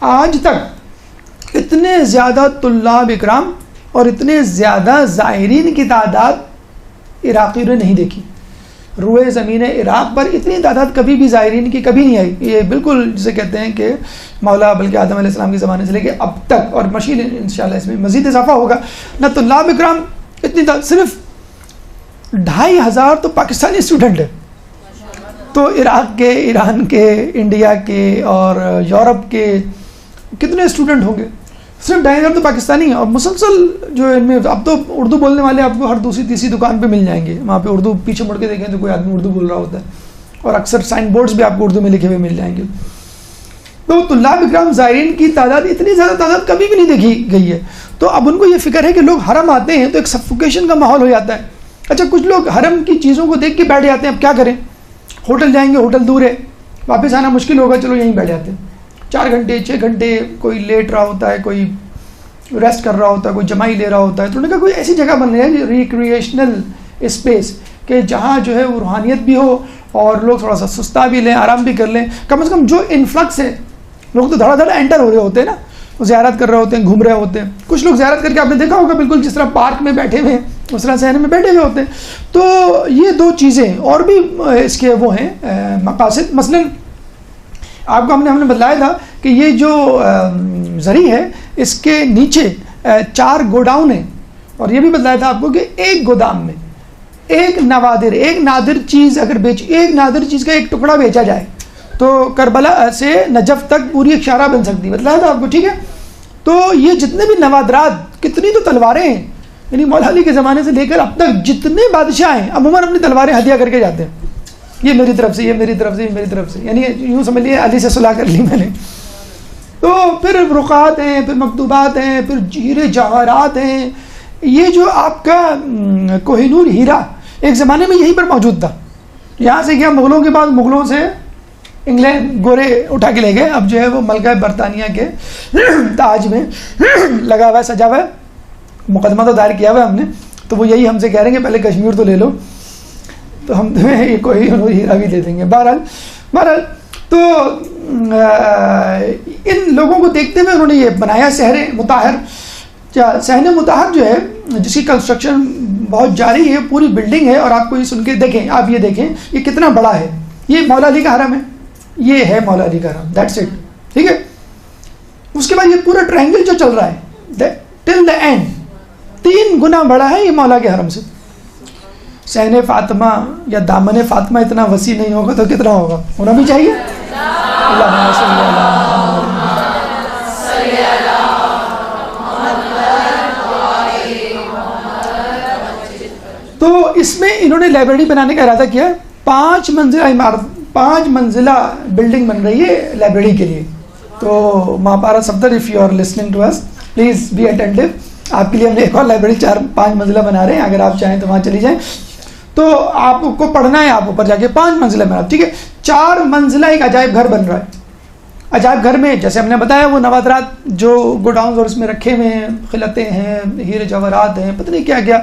آج تک اتنے زیادہ طلاب اکرام اور اتنے زیادہ زائرین کی تعداد عراقیوں نے نہیں دیکھی. روئے زمین عراق پر اتنی تعداد کبھی بھی زائرین کی کبھی نہیں آئی. یہ بالکل جسے کہتے ہیں کہ مولا بلکہ آدم علیہ السلام کے زمانے سے لے کے اب تک، اور مشین انشاءاللہ اس میں مزید اضافہ ہوگا. نہ طلاب اکرام اتنی صرف 2,500 تو پاکستانی اسٹوڈنٹ ہیں. تو عراق کے، ایران کے، انڈیا کے اور یورپ کے کتنے اسٹوڈنٹ ہوں گے؟ صرف 2,500 تو پاکستانی ہیں. اور مسلسل جو ان میں اب تو اردو بولنے والے آپ کو ہر دوسری تیسری دکان پہ مل جائیں گے. وہاں پہ اردو پیچھے مڑ کے دیکھیں تو کوئی آدمی اردو بول رہا ہوتا ہے، اور اکثر سائن بورڈز بھی آپ کو اردو میں لکھے ہوئے مل جائیں گے. تو طلاب اکرام زائرین کی تعداد اتنی زیادہ تعداد کبھی بھی نہیں دیکھی گئی ہے. تو اب ان کو یہ فکر ہے کہ لوگ حرم آتے ہیں تو ایک سفوکیشن کا ماحول ہو جاتا ہے. اچھا کچھ لوگ حرم کی چیزوں کو دیکھ کے بیٹھ جاتے ہیں، اب کیا کریں، ہوٹل جائیں گے، ہوٹل دور ہے، واپس آنا مشکل ہوگا، چلو یہیں بیٹھ جاتے ہیں. 4 گھنٹے 6 گھنٹے کوئی لیٹ رہا ہوتا ہے، کوئی ریسٹ کر رہا ہوتا ہے، کوئی جمائی لے رہا ہوتا ہے. تو انہوں نے کہا کوئی ایسی جگہ بن رہی ہے ریکریشنل اسپیس کہ جہاں جو ہے وہ روحانیت بھی ہو اور لوگ تھوڑا سا سستا بھی لیں، آرام بھی کر لیں. کم از کم جو انفلکس ہے، لوگ تو دھڑا دھڑا انٹر ہو رہے ہوتے ہیں نا، وہ زیارت کر رہے ہوتے ہیں، گھوم رہے ہوتے ہیں. کچھ لوگ زیارت کر کے آپ نے دیکھا ہوگا بالکل جس طرح پارک میں بیٹھے ہوئے ہیں اس طرح صحن میں بیٹھے ہوئے ہوتے ہیں. تو یہ 2 چیزیں اور بھی اس کے وہ ہیں مقاصد. مثلا آپ کو ہم نے بتلایا تھا کہ یہ جو زری ہے اس کے نیچے 4 گوڈاؤن ہیں، اور یہ بھی بتلایا تھا آپ کو کہ ایک گودام میں ایک نادر چیز اگر ایک نادر چیز کا ایک ٹکڑا بیچا جائے تو کربلا سے نجف تک پوری ایک شاہراہ بن سکتی ہے. بتلایا تھا آپ کو، ٹھیک ہے. تو یہ جتنے بھی نوادرات، کتنی تو تلواریں ہیں، یعنی مولا علی کے زمانے سے لے کر اب تک جتنے بادشاہ ہیں عموماً اپنی تلواریں ہدیہ کر کے جاتے ہیں. یہ میری طرف سے، یہ میری طرف سے، یہ میری طرف سے، یعنی یوں سمجھ لیے علی سے صلح کر لی میں نے. تو پھر رقعات ہیں، پھر مکتوبات ہیں، پھر ہیرے جواہرات ہیں. یہ جو آپ کا کوہ نور ہیرا ایک زمانے میں یہیں پر موجود تھا. یہاں سے کیا مغلوں کے بعد مغلوں سے انگلینڈ گورے اٹھا کے لے گئے، اب جو ہے وہ ملکہ برطانیہ کے تاج میں لگا ہوا ہے، سجا ہوا ہے، مقدمہ تو دائر کیا ہوا ہے ہم نے، تو وہ یہی ہم سے کہہ رہے ہیں کہ پہلے کشمیر تو لے لو، تو ہم تمہیں کوئی ہیرا بھی دے دیں گے۔ بہرحال تو ان لوگوں کو دیکھتے ہوئے انہوں نے یہ بنایا سحر مطہر۔ صحن مطہر جو ہے جس کی کنسٹرکشن بہت جاری ہے، پوری بلڈنگ ہے، اور آپ کو یہ سن کے دیکھیں، آپ یہ دیکھیں یہ کتنا بڑا ہے، یہ مولا علی کا حرم ہے، یہ ہے مولا علی کا حرم، دیٹس اٹ، ٹھیک ہے۔ اس کے بعد یہ پورا ٹرائنگل جو چل رہا ہے ٹل دا اینڈ 3 گنا بڑا ہے یہ مولا کے حرم سے۔ صحن فاطمہ یا دامن فاطمہ اتنا وسیع نہیں ہوگا تو کتنا ہوگا، ہونا بھی چاہیے۔ اللہم صلی علی محمد۔ تو اس میں انہوں نے لائبریری بنانے کا ارادہ کیا، 5 منزلہ عمارت، 5 منزلہ بلڈنگ بن رہی ہے لائبریری کے لیے۔ تو Mapara Safdar if you are listening to us please be attentive, آپ کے لیے ہم نے ایک اور لائبریری 4-5 منزلہ بنا رہے ہیں، اگر آپ چاہیں تو وہاں چلی جائیں، تو آپ کو پڑھنا ہے، آپ اوپر جا کے 5 منزلہ بنا، ٹھیک ہے۔ 4 منزلہ ایک عجائب گھر بن رہا ہے۔ عجائب گھر میں جیسے ہم نے بتایا وہ نوادرات جو گوڈاؤنز اور اس میں رکھے ہوئے ہیں، خلعتیں ہیں، ہیرے جواہرات ہیں، پتہ نہیں کیا کیا،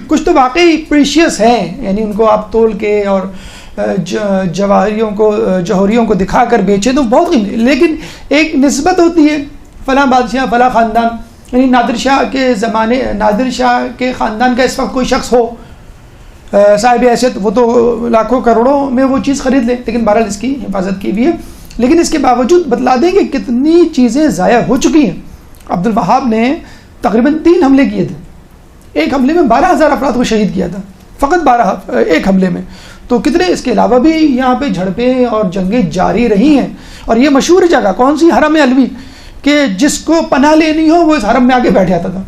کچھ تو واقعی پریشیس ہیں، یعنی ان کو آپ تول کے اور جوہریوں کو دکھا کر بیچیں تو بہت قیمتی، لیکن ایک نسبت ہوتی ہے، فلاں بادشاہ فلاں خاندان، یعنی نادر شاہ کے زمانے، نادر شاہ کے خاندان کا اس وقت کوئی شخص ہو صاحب حیثیت، وہ تو لاکھوں کروڑوں میں وہ چیز خرید لے، لیکن بہرحال اس کی حفاظت کی بھی ہے۔ لیکن اس کے باوجود بتلا دیں کہ کتنی چیزیں ضائع ہو چکی ہیں۔ عبد الوہاب نے تقریباً 3 حملے کیے تھے، ایک حملے میں 12,000 افراد کو شہید کیا تھا، فقط 12 ایک حملے میں، تو کتنے اس کے علاوہ بھی یہاں پہ جھڑپیں اور جنگیں جاری رہی ہیں۔ اور یہ مشہور جگہ کون سی، حرم علوی، کہ جس کو پناہ لینی ہو وہ اس حرم میں آ کے بیٹھ جاتا تھا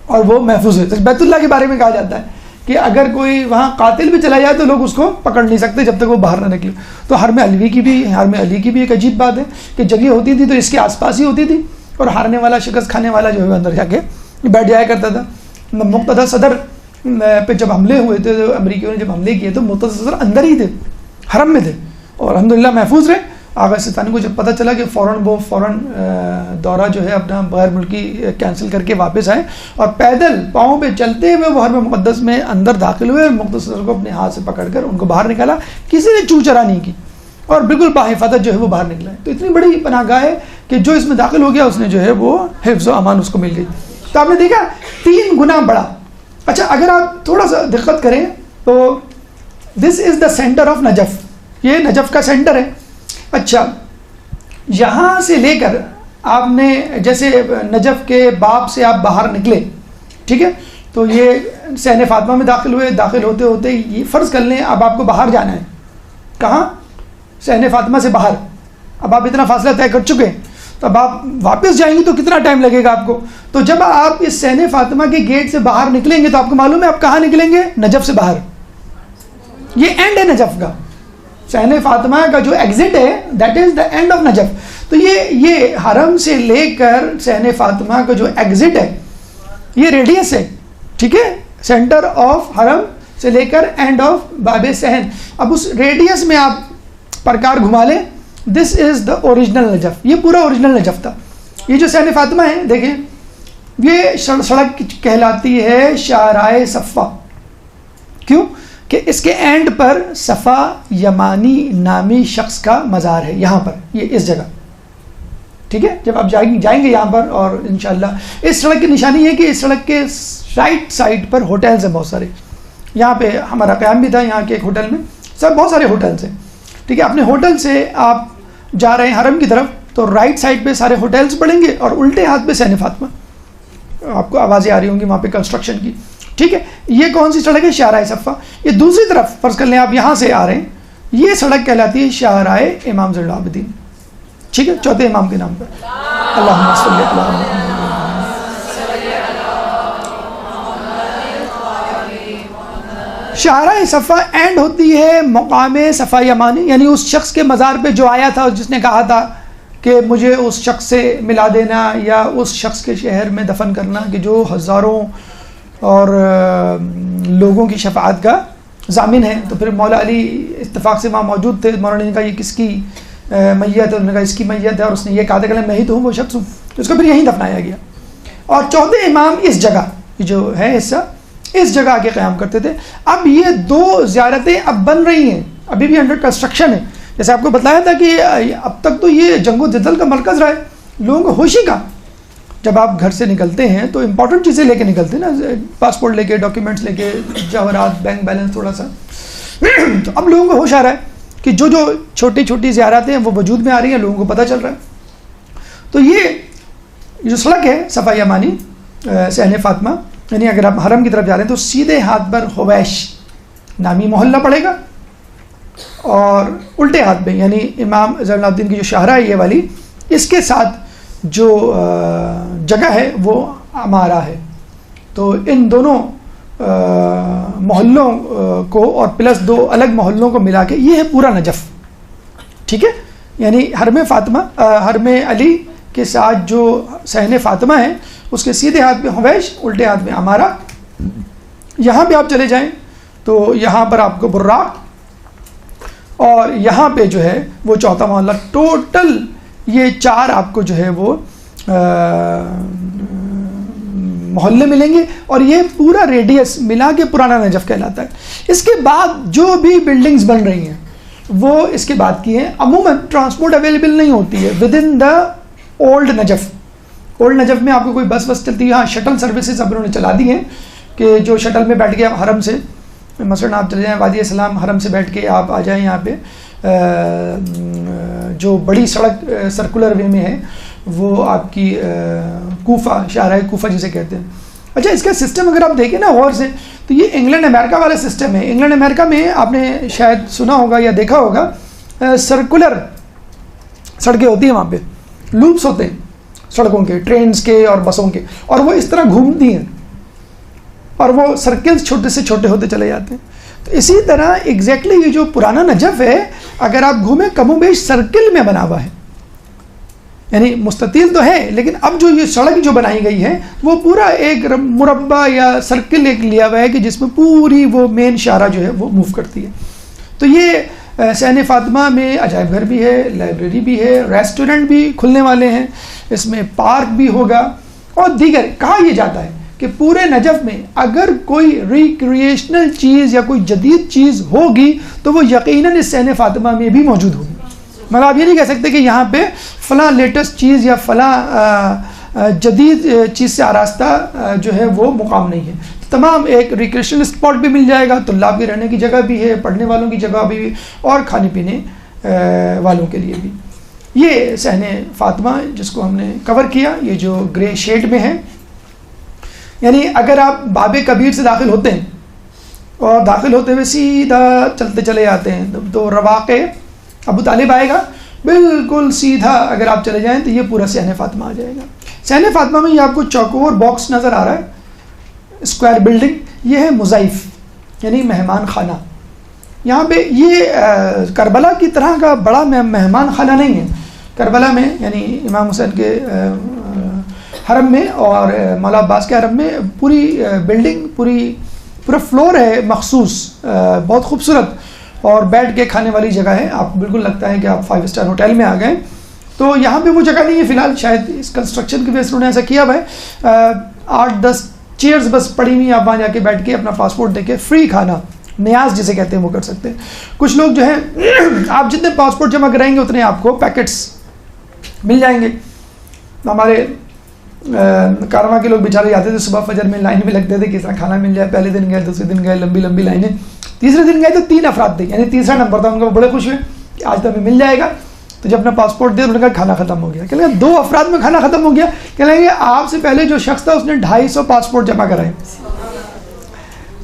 اور وہ محفوظ ہے۔ بیت اللہ کے بارے میں کہا جاتا ہے کہ اگر کوئی وہاں قاتل بھی چلا جائے تو لوگ اس کو پکڑ نہیں سکتے جب تک وہ باہر نہ نکلے۔ تو حرم علی کی بھی ایک عجیب بات ہے کہ جگہ ہوتی تھی تو اس کے آس پاس ہی ہوتی تھی، اور ہارنے والا، شکست کھانے والا جو ہے اندر جا کے بیٹھ جایا کرتا تھا۔ مقتدی صدر پہ جب حملے ہوئے تھے، امریکیوں نے جب حملے کیے تو مقتدی صدر اندر ہی تھے، حرم میں تھے، اور الحمدللہ محفوظ رہے۔ آغا سستانی کو جب پتہ چلا کہ فوراً دورہ جو ہے اپنا غیر ملکی کینسل کر کے واپس آئے، اور پیدل پاؤں پہ چلتے ہوئے وہ حرم مقدس میں اندر داخل ہوئے، اور مقتدی صدر کو اپنے ہاتھ سے پکڑ کر ان کو باہر نکالا، کسی نے چو چرا نہیں کی، اور بالکل باحفاظت جو ہے وہ باہر نکلا ہے۔ تو اتنی بڑی پناہ گاہ ہے کہ جو اس میں داخل ہو گیا اس نے جو ہے وہ حفظ و امان اس کو مل گئی۔ تو آپ نے دیکھا 3 گنا بڑا۔ اچھا اگر آپ تھوڑا سا دقت کریں تو دس از دا سینٹر آف نجف، یہ نجف کا سینٹر ہے۔ اچھا یہاں سے لے کر آپ نے جیسے نجف کے باب سے آپ باہر نکلے، ٹھیک ہے، تو یہ صحن فاطمہ میں داخل ہوئے، داخل ہوتے ہوتے یہ فرض کر لیں اب آپ کو باہر جانا ہے، کہاں، صحن فاطمہ سے باہر، اب آپ اتنا فاصلہ طے کر چکے، تو اب آپ واپس جائیں گے تو کتنا ٹائم لگے گا آپ کو؟ تو جب آپ اس صحن فاطمہ کے گیٹ سے باہر نکلیں گے تو آپ کو معلوم ہے آپ کہاں نکلیں گے، نجف سے باہر، یہ اینڈ ہے نجف کا، صحن فاطمہ کا جو ایگزٹ ہے that is the and of Najaf. تو یہ حرم سے لے کر صحن فاطمہ کا جو ایگزٹ ہے یہ ریڈیس ہے، ٹھیک ہے، سینٹر آف حرم سے لے کر اینڈ آف باب صحن۔ اب اس ریڈیس میں آپ پرکار گھما لیں، دس از دا اوریجنل نجف، یہ پورا اوریجنل نجف تھا۔ یہ جو صحن فاطمہ ہے دیکھیں، یہ سڑک کہلاتی ہے شاہراہ صفا، کیوں کہ اس کے اینڈ پر صفا یمانی نامی شخص کا مزار ہے، یہاں پر، یہ اس جگہ، ٹھیک ہے۔ جب آپ جائیں گے یہاں پر، اور انشاءاللہ اس سڑک کی نشانی ہے کہ اس سڑک کے رائٹ سائڈ پر ہوٹلز ہیں بہت سارے، یہاں پہ ہمارا قیام بھی تھا یہاں کے ایک ہوٹل میں، سب بہت سارے ہوٹلز ہیں، ٹھیک ہے۔ اپنے ہوٹل سے آپ جا رہے ہیں حرم کی طرف تو رائٹ سائڈ پہ سارے ہوٹلز پڑیں گے، اور الٹے ہاتھ پہ صحن فاطمہ، آپ کو آوازیں آ رہی ہوں گی وہاں پہ کنسٹرکشن کی، ٹھیک ہے۔ یہ کون سی سڑک ہے، شاہراہ صفا۔ یہ دوسری طرف فرض کر لیں آپ یہاں سے آ رہے ہیں، یہ سڑک کہلاتی ہے شاہراہ امام زین العابدین، ٹھیک ہے، چوتھے امام کے نام پر، اللہم صلی علی محمد۔ شاہراہ صفا اینڈ ہوتی ہے مقام صفا یمانی، یعنی اس شخص کے مزار پہ جو آیا تھا جس نے کہا تھا کہ مجھے اس شخص سے ملا دینا یا اس شخص کے شہر میں دفن کرنا کہ جو ہزاروں اور لوگوں کی شفاعت کا ضامن ہے۔ تو پھر مولا علی اتفاق سے وہاں موجود تھے. مولانا نے کہا یہ کس کی میت ہے؟ انہوں نے کہا اس کی میت ہے. اور اس نے یہ کہا تھا کہ میں ہی تو ہوں وہ شخص ہوں. تو اس کو پھر یہیں دفنایا گیا. اور 14 امام اس جگہ جو ہے حصہ اس جگہ آ کے قیام کرتے تھے. اب یہ 2 زیارتیں اب بن رہی ہیں, ابھی بھی انڈر کنسٹرکشن ہے. جیسے آپ کو بتایا تھا کہ اب تک تو یہ جنگ و جدل کا مرکز رہا ہے, لوگوں کو ہوش ہی کا. جب آپ گھر سے نکلتے ہیں تو امپورٹنٹ چیزیں لے کے نکلتے ہیں نا, پاسپورٹ لے کے, ڈاکیومنٹس لے کے, جواہرات, بینک بیلنس تھوڑا سا. تو اب لوگوں کو ہوش آ رہا ہے کہ جو چھوٹی چھوٹی زیارتیں ہیں وہ وجود میں آ رہی ہیں, لوگوں کو پتہ چل رہا ہے. تو یہ جو سڑک ہے صفا یمانی صحن فاطمہ, یعنی اگر آپ حرم کی طرف جا رہے ہیں تو سیدھے ہاتھ پر حویش نامی محلہ پڑے گا, اور الٹے ہاتھ میں یعنی امام زین العابدین کی جو شاہراہ ہے یہ والی, اس کے ساتھ جو جگہ ہے وہ ہمارا ہے. تو ان دونوں محلوں کو اور پلس 2 الگ محلوں کو ملا کے یہ ہے پورا نجف. ٹھیک ہے, یعنی حرم فاطمہ, حرم علی کے ساتھ جو صحن فاطمہ ہے اس کے سیدھے ہاتھ میں حویش, الٹے ہاتھ میں ہمارا. یہاں پہ آپ چلے جائیں تو یہاں پر آپ کو براق, اور یہاں پہ جو ہے وہ چوتھا محلہ. ٹوٹل یہ 4 آپ کو جو ہے وہ محلے ملیں گے, اور یہ پورا ریڈیس ملا کے پرانا نجف کہلاتا ہے. اس کے بعد جو بھی بلڈنگز بن رہی ہیں وہ اس کے بعد کی ہیں. عموماً ٹرانسپورٹ اویلیبل نہیں ہوتی ہے with in the old Najaf. Old Najaf میں آپ کو کوئی بس چلتی ہے, ہاں شٹل سروسز اب انہوں نے چلا دی ہیں کہ جو شٹل میں بیٹھ کے آپ حرم سے, مثلا آپ چلے جائیں وادی اسلام, حرم سے بیٹھ کے آپ آ جائیں یہاں پہ, جو بڑی سڑک سرکولر وے میں ہے وہ آپ کی کوفہ, شاہراہ کوفہ جسے کہتے ہیں. اچھا, اس کا سسٹم اگر آپ دیکھیں نا غور سے تو یہ انگلینڈ امریکہ والا سسٹم ہے. انگلینڈ امریکہ میں آپ نے شاید سنا ہوگا یا دیکھا ہوگا, سرکولر سڑکیں ہوتی ہیں وہاں پہ, لوپس ہوتے ہیں سڑکوں کے, ٹرینز کے اور بسوں کے, اور وہ اس طرح گھومتی ہیں اور وہ سرکلز چھوٹے سے چھوٹے ہوتے چلے جاتے ہیں. تو اسی طرح ایگزیکٹلی یہ جو پرانا نجف ہے اگر آپ گھومیں کم و بیش سرکل میں بنا ہوا ہے, یعنی مستطیل تو ہے لیکن اب جو یہ سڑک جو بنائی گئی ہے وہ پورا ایک مربع یا سرکل ایک لیا ہوا ہے کہ جس میں پوری وہ مین شاہراہ جو ہے وہ موو کرتی ہے. تو یہ صحن فاطمہ میں عجائب گھر بھی ہے, لائبریری بھی ہے, ریسٹورنٹ بھی کھلنے والے ہیں, اس میں پارک بھی ہوگا اور دیگر. کہا یہ جاتا ہے کہ پورے نجف میں اگر کوئی ریکریشنل چیز یا کوئی جدید چیز ہوگی تو وہ یقیناً اس صحن فاطمہ میں بھی موجود ہوگی. مطلب آپ یہ نہیں کہہ سکتے کہ یہاں پہ فلاں لیٹسٹ چیز یا فلاں جدید چیز سے آراستہ جو ہے وہ مقام نہیں ہے. تمام ایک ریکریشنل اسپاٹ بھی مل جائے گا, طلاب کے رہنے کی جگہ بھی ہے, پڑھنے والوں کی جگہ بھی, اور کھانے پینے والوں کے لیے بھی. یہ صحن فاطمہ جس کو ہم نے کور کیا, یہ جو گرے شیڈ میں ہے, یعنی اگر آپ باب کبیر سے داخل ہوتے ہیں اور داخل ہوتے ہوئے سیدھا چلتے چلے جاتے ہیں تو رواقع ابو طالب آئے گا, بالکل سیدھا اگر آپ چلے جائیں تو یہ پورا صحن فاطمہ آ جائے گا. صحن فاطمہ میں یہ آپ کو چوکور باکس نظر آ رہا ہے, اسکوائر بلڈنگ, یہ ہے مضیف یعنی مہمان خانہ. یہاں پہ یہ کربلا کی طرح کا بڑا مہمان خانہ نہیں ہے. کربلا میں یعنی امام حسین کے حرم میں اور مولا عباس کے حرم میں پوری بلڈنگ, پورا فلور ہے مخصوص, بہت خوبصورت, اور بیٹھ کے کھانے والی جگہ ہے. آپ بالکل لگتا ہے کہ آپ 5 اسٹار ہوٹل میں آ گئے. تو یہاں پہ وہ جگہ نہیں ہے فی الحال, شاید اس کنسٹرکشن کی وجہ سے انہوں نے ایسا کیا ہوا ہے. 8-10 چیئرز بس پڑی ہوئی, آپ وہاں جا کے بیٹھ کے اپنا پاسپورٹ دے کے فری کھانا, نیاز جسے کہتے ہیں وہ کر سکتے ہیں. کچھ لوگ جو ہیں آپ جتنے پاسپورٹ جمع کرائیں گے اتنے آپ کو پیکٹس مل جائیں گے. ہمارے کارواں کے لوگ بیچارے جاتے تھے صبح فجر میں, لائن میں لگتے تھے کس طرح کھانا مل جائے. پہلے دن گئے, دوسرے دن گئے, لمبی لمبی لائنیں. تیسرے دن گئے تو 3 افراد تھے, یعنی تیسرا نمبر تھا ان کا. وہ بڑے خوش ہوئے کہ آج تو ہمیں مل جائے گا. تو جب اپنا پاسپورٹ دے انہوں نے کہا کھانا ختم ہو گیا. کہ 2 افراد میں کھانا ختم ہو گیا. کہ لیں گے آپ سے پہلے جو شخص تھا اس نے 250 پاسپورٹ جمع کرائے,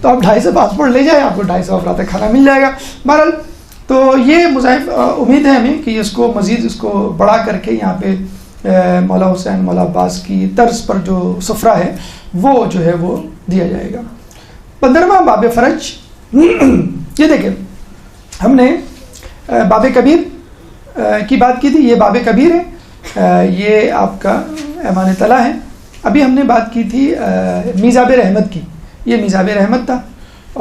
تو آپ 250 پاسپورٹ لے جائیں, آپ کو 250 افراد تک کھانا مل جائے گا. بہرحال تو یہ مضاف امید ہے ہمیں کہ اس کو مزید اس کو بڑا کر کے یہاں پہ مولا حسین مولا عباس کی طرز پر جو سفرہ ہے وہ جو ہے وہ دیا جائے گا. 15واں باب فرج. یہ دیکھیں ہم نے باب کبیر کی بات کی تھی, یہ باب کبیر ہے, یہ آپ کا ایمان طلع ہے. ابھی ہم نے بات کی تھی میزاب رحمت کی, یہ میزاب رحمت تھا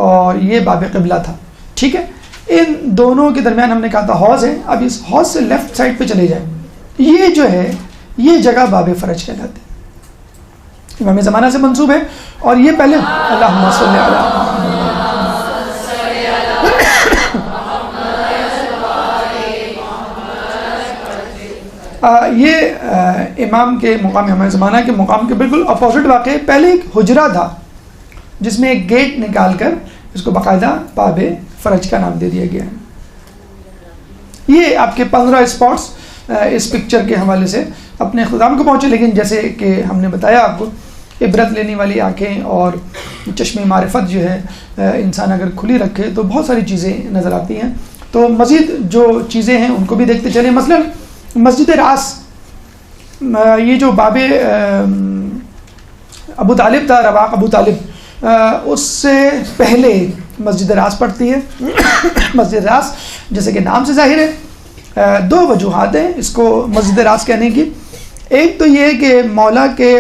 اور یہ باب قبلہ تھا. ٹھیک ہے, ان دونوں کے درمیان ہم نے کہا تھا حوض ہے. اب اس حوض سے لیفٹ سائڈ پہ چلے جائیں, یہ جو ہے یہ جگہ باب فرج کہلاتے ہیں, امام زمانہ سے منسوب ہے. اور یہ پہلے اللہم صلی علی یہ امام کے مقام, امام زمانہ کے مقام کے بالکل اپوزٹ واقع ہے. پہلے ایک حجرہ تھا جس میں ایک گیٹ نکال کر اس کو باقاعدہ باب فرج کا نام دے دیا گیا ہے. یہ آپ کے 15 اسپاٹس اس پکچر کے حوالے سے اپنے اختتام کو پہنچے, لیکن جیسے کہ ہم نے بتایا آپ کو, عبرت لینے والی آنکھیں اور چشم معرفت جو ہے انسان اگر کھلی رکھے تو بہت ساری چیزیں نظر آتی ہیں. تو مزید جو چیزیں ہیں ان کو بھی دیکھتے چلیں. مثلا مسجد راس, یہ جو باب ابو طالب تھا, رواق ابو طالب, اس سے پہلے مسجد راس پڑتی ہے. مسجد راس جیسے کہ نام سے ظاہر ہے, 2 وجوہات ہیں اس کو مسجد راس کہنے کی. ایک تو یہ کہ مولا کے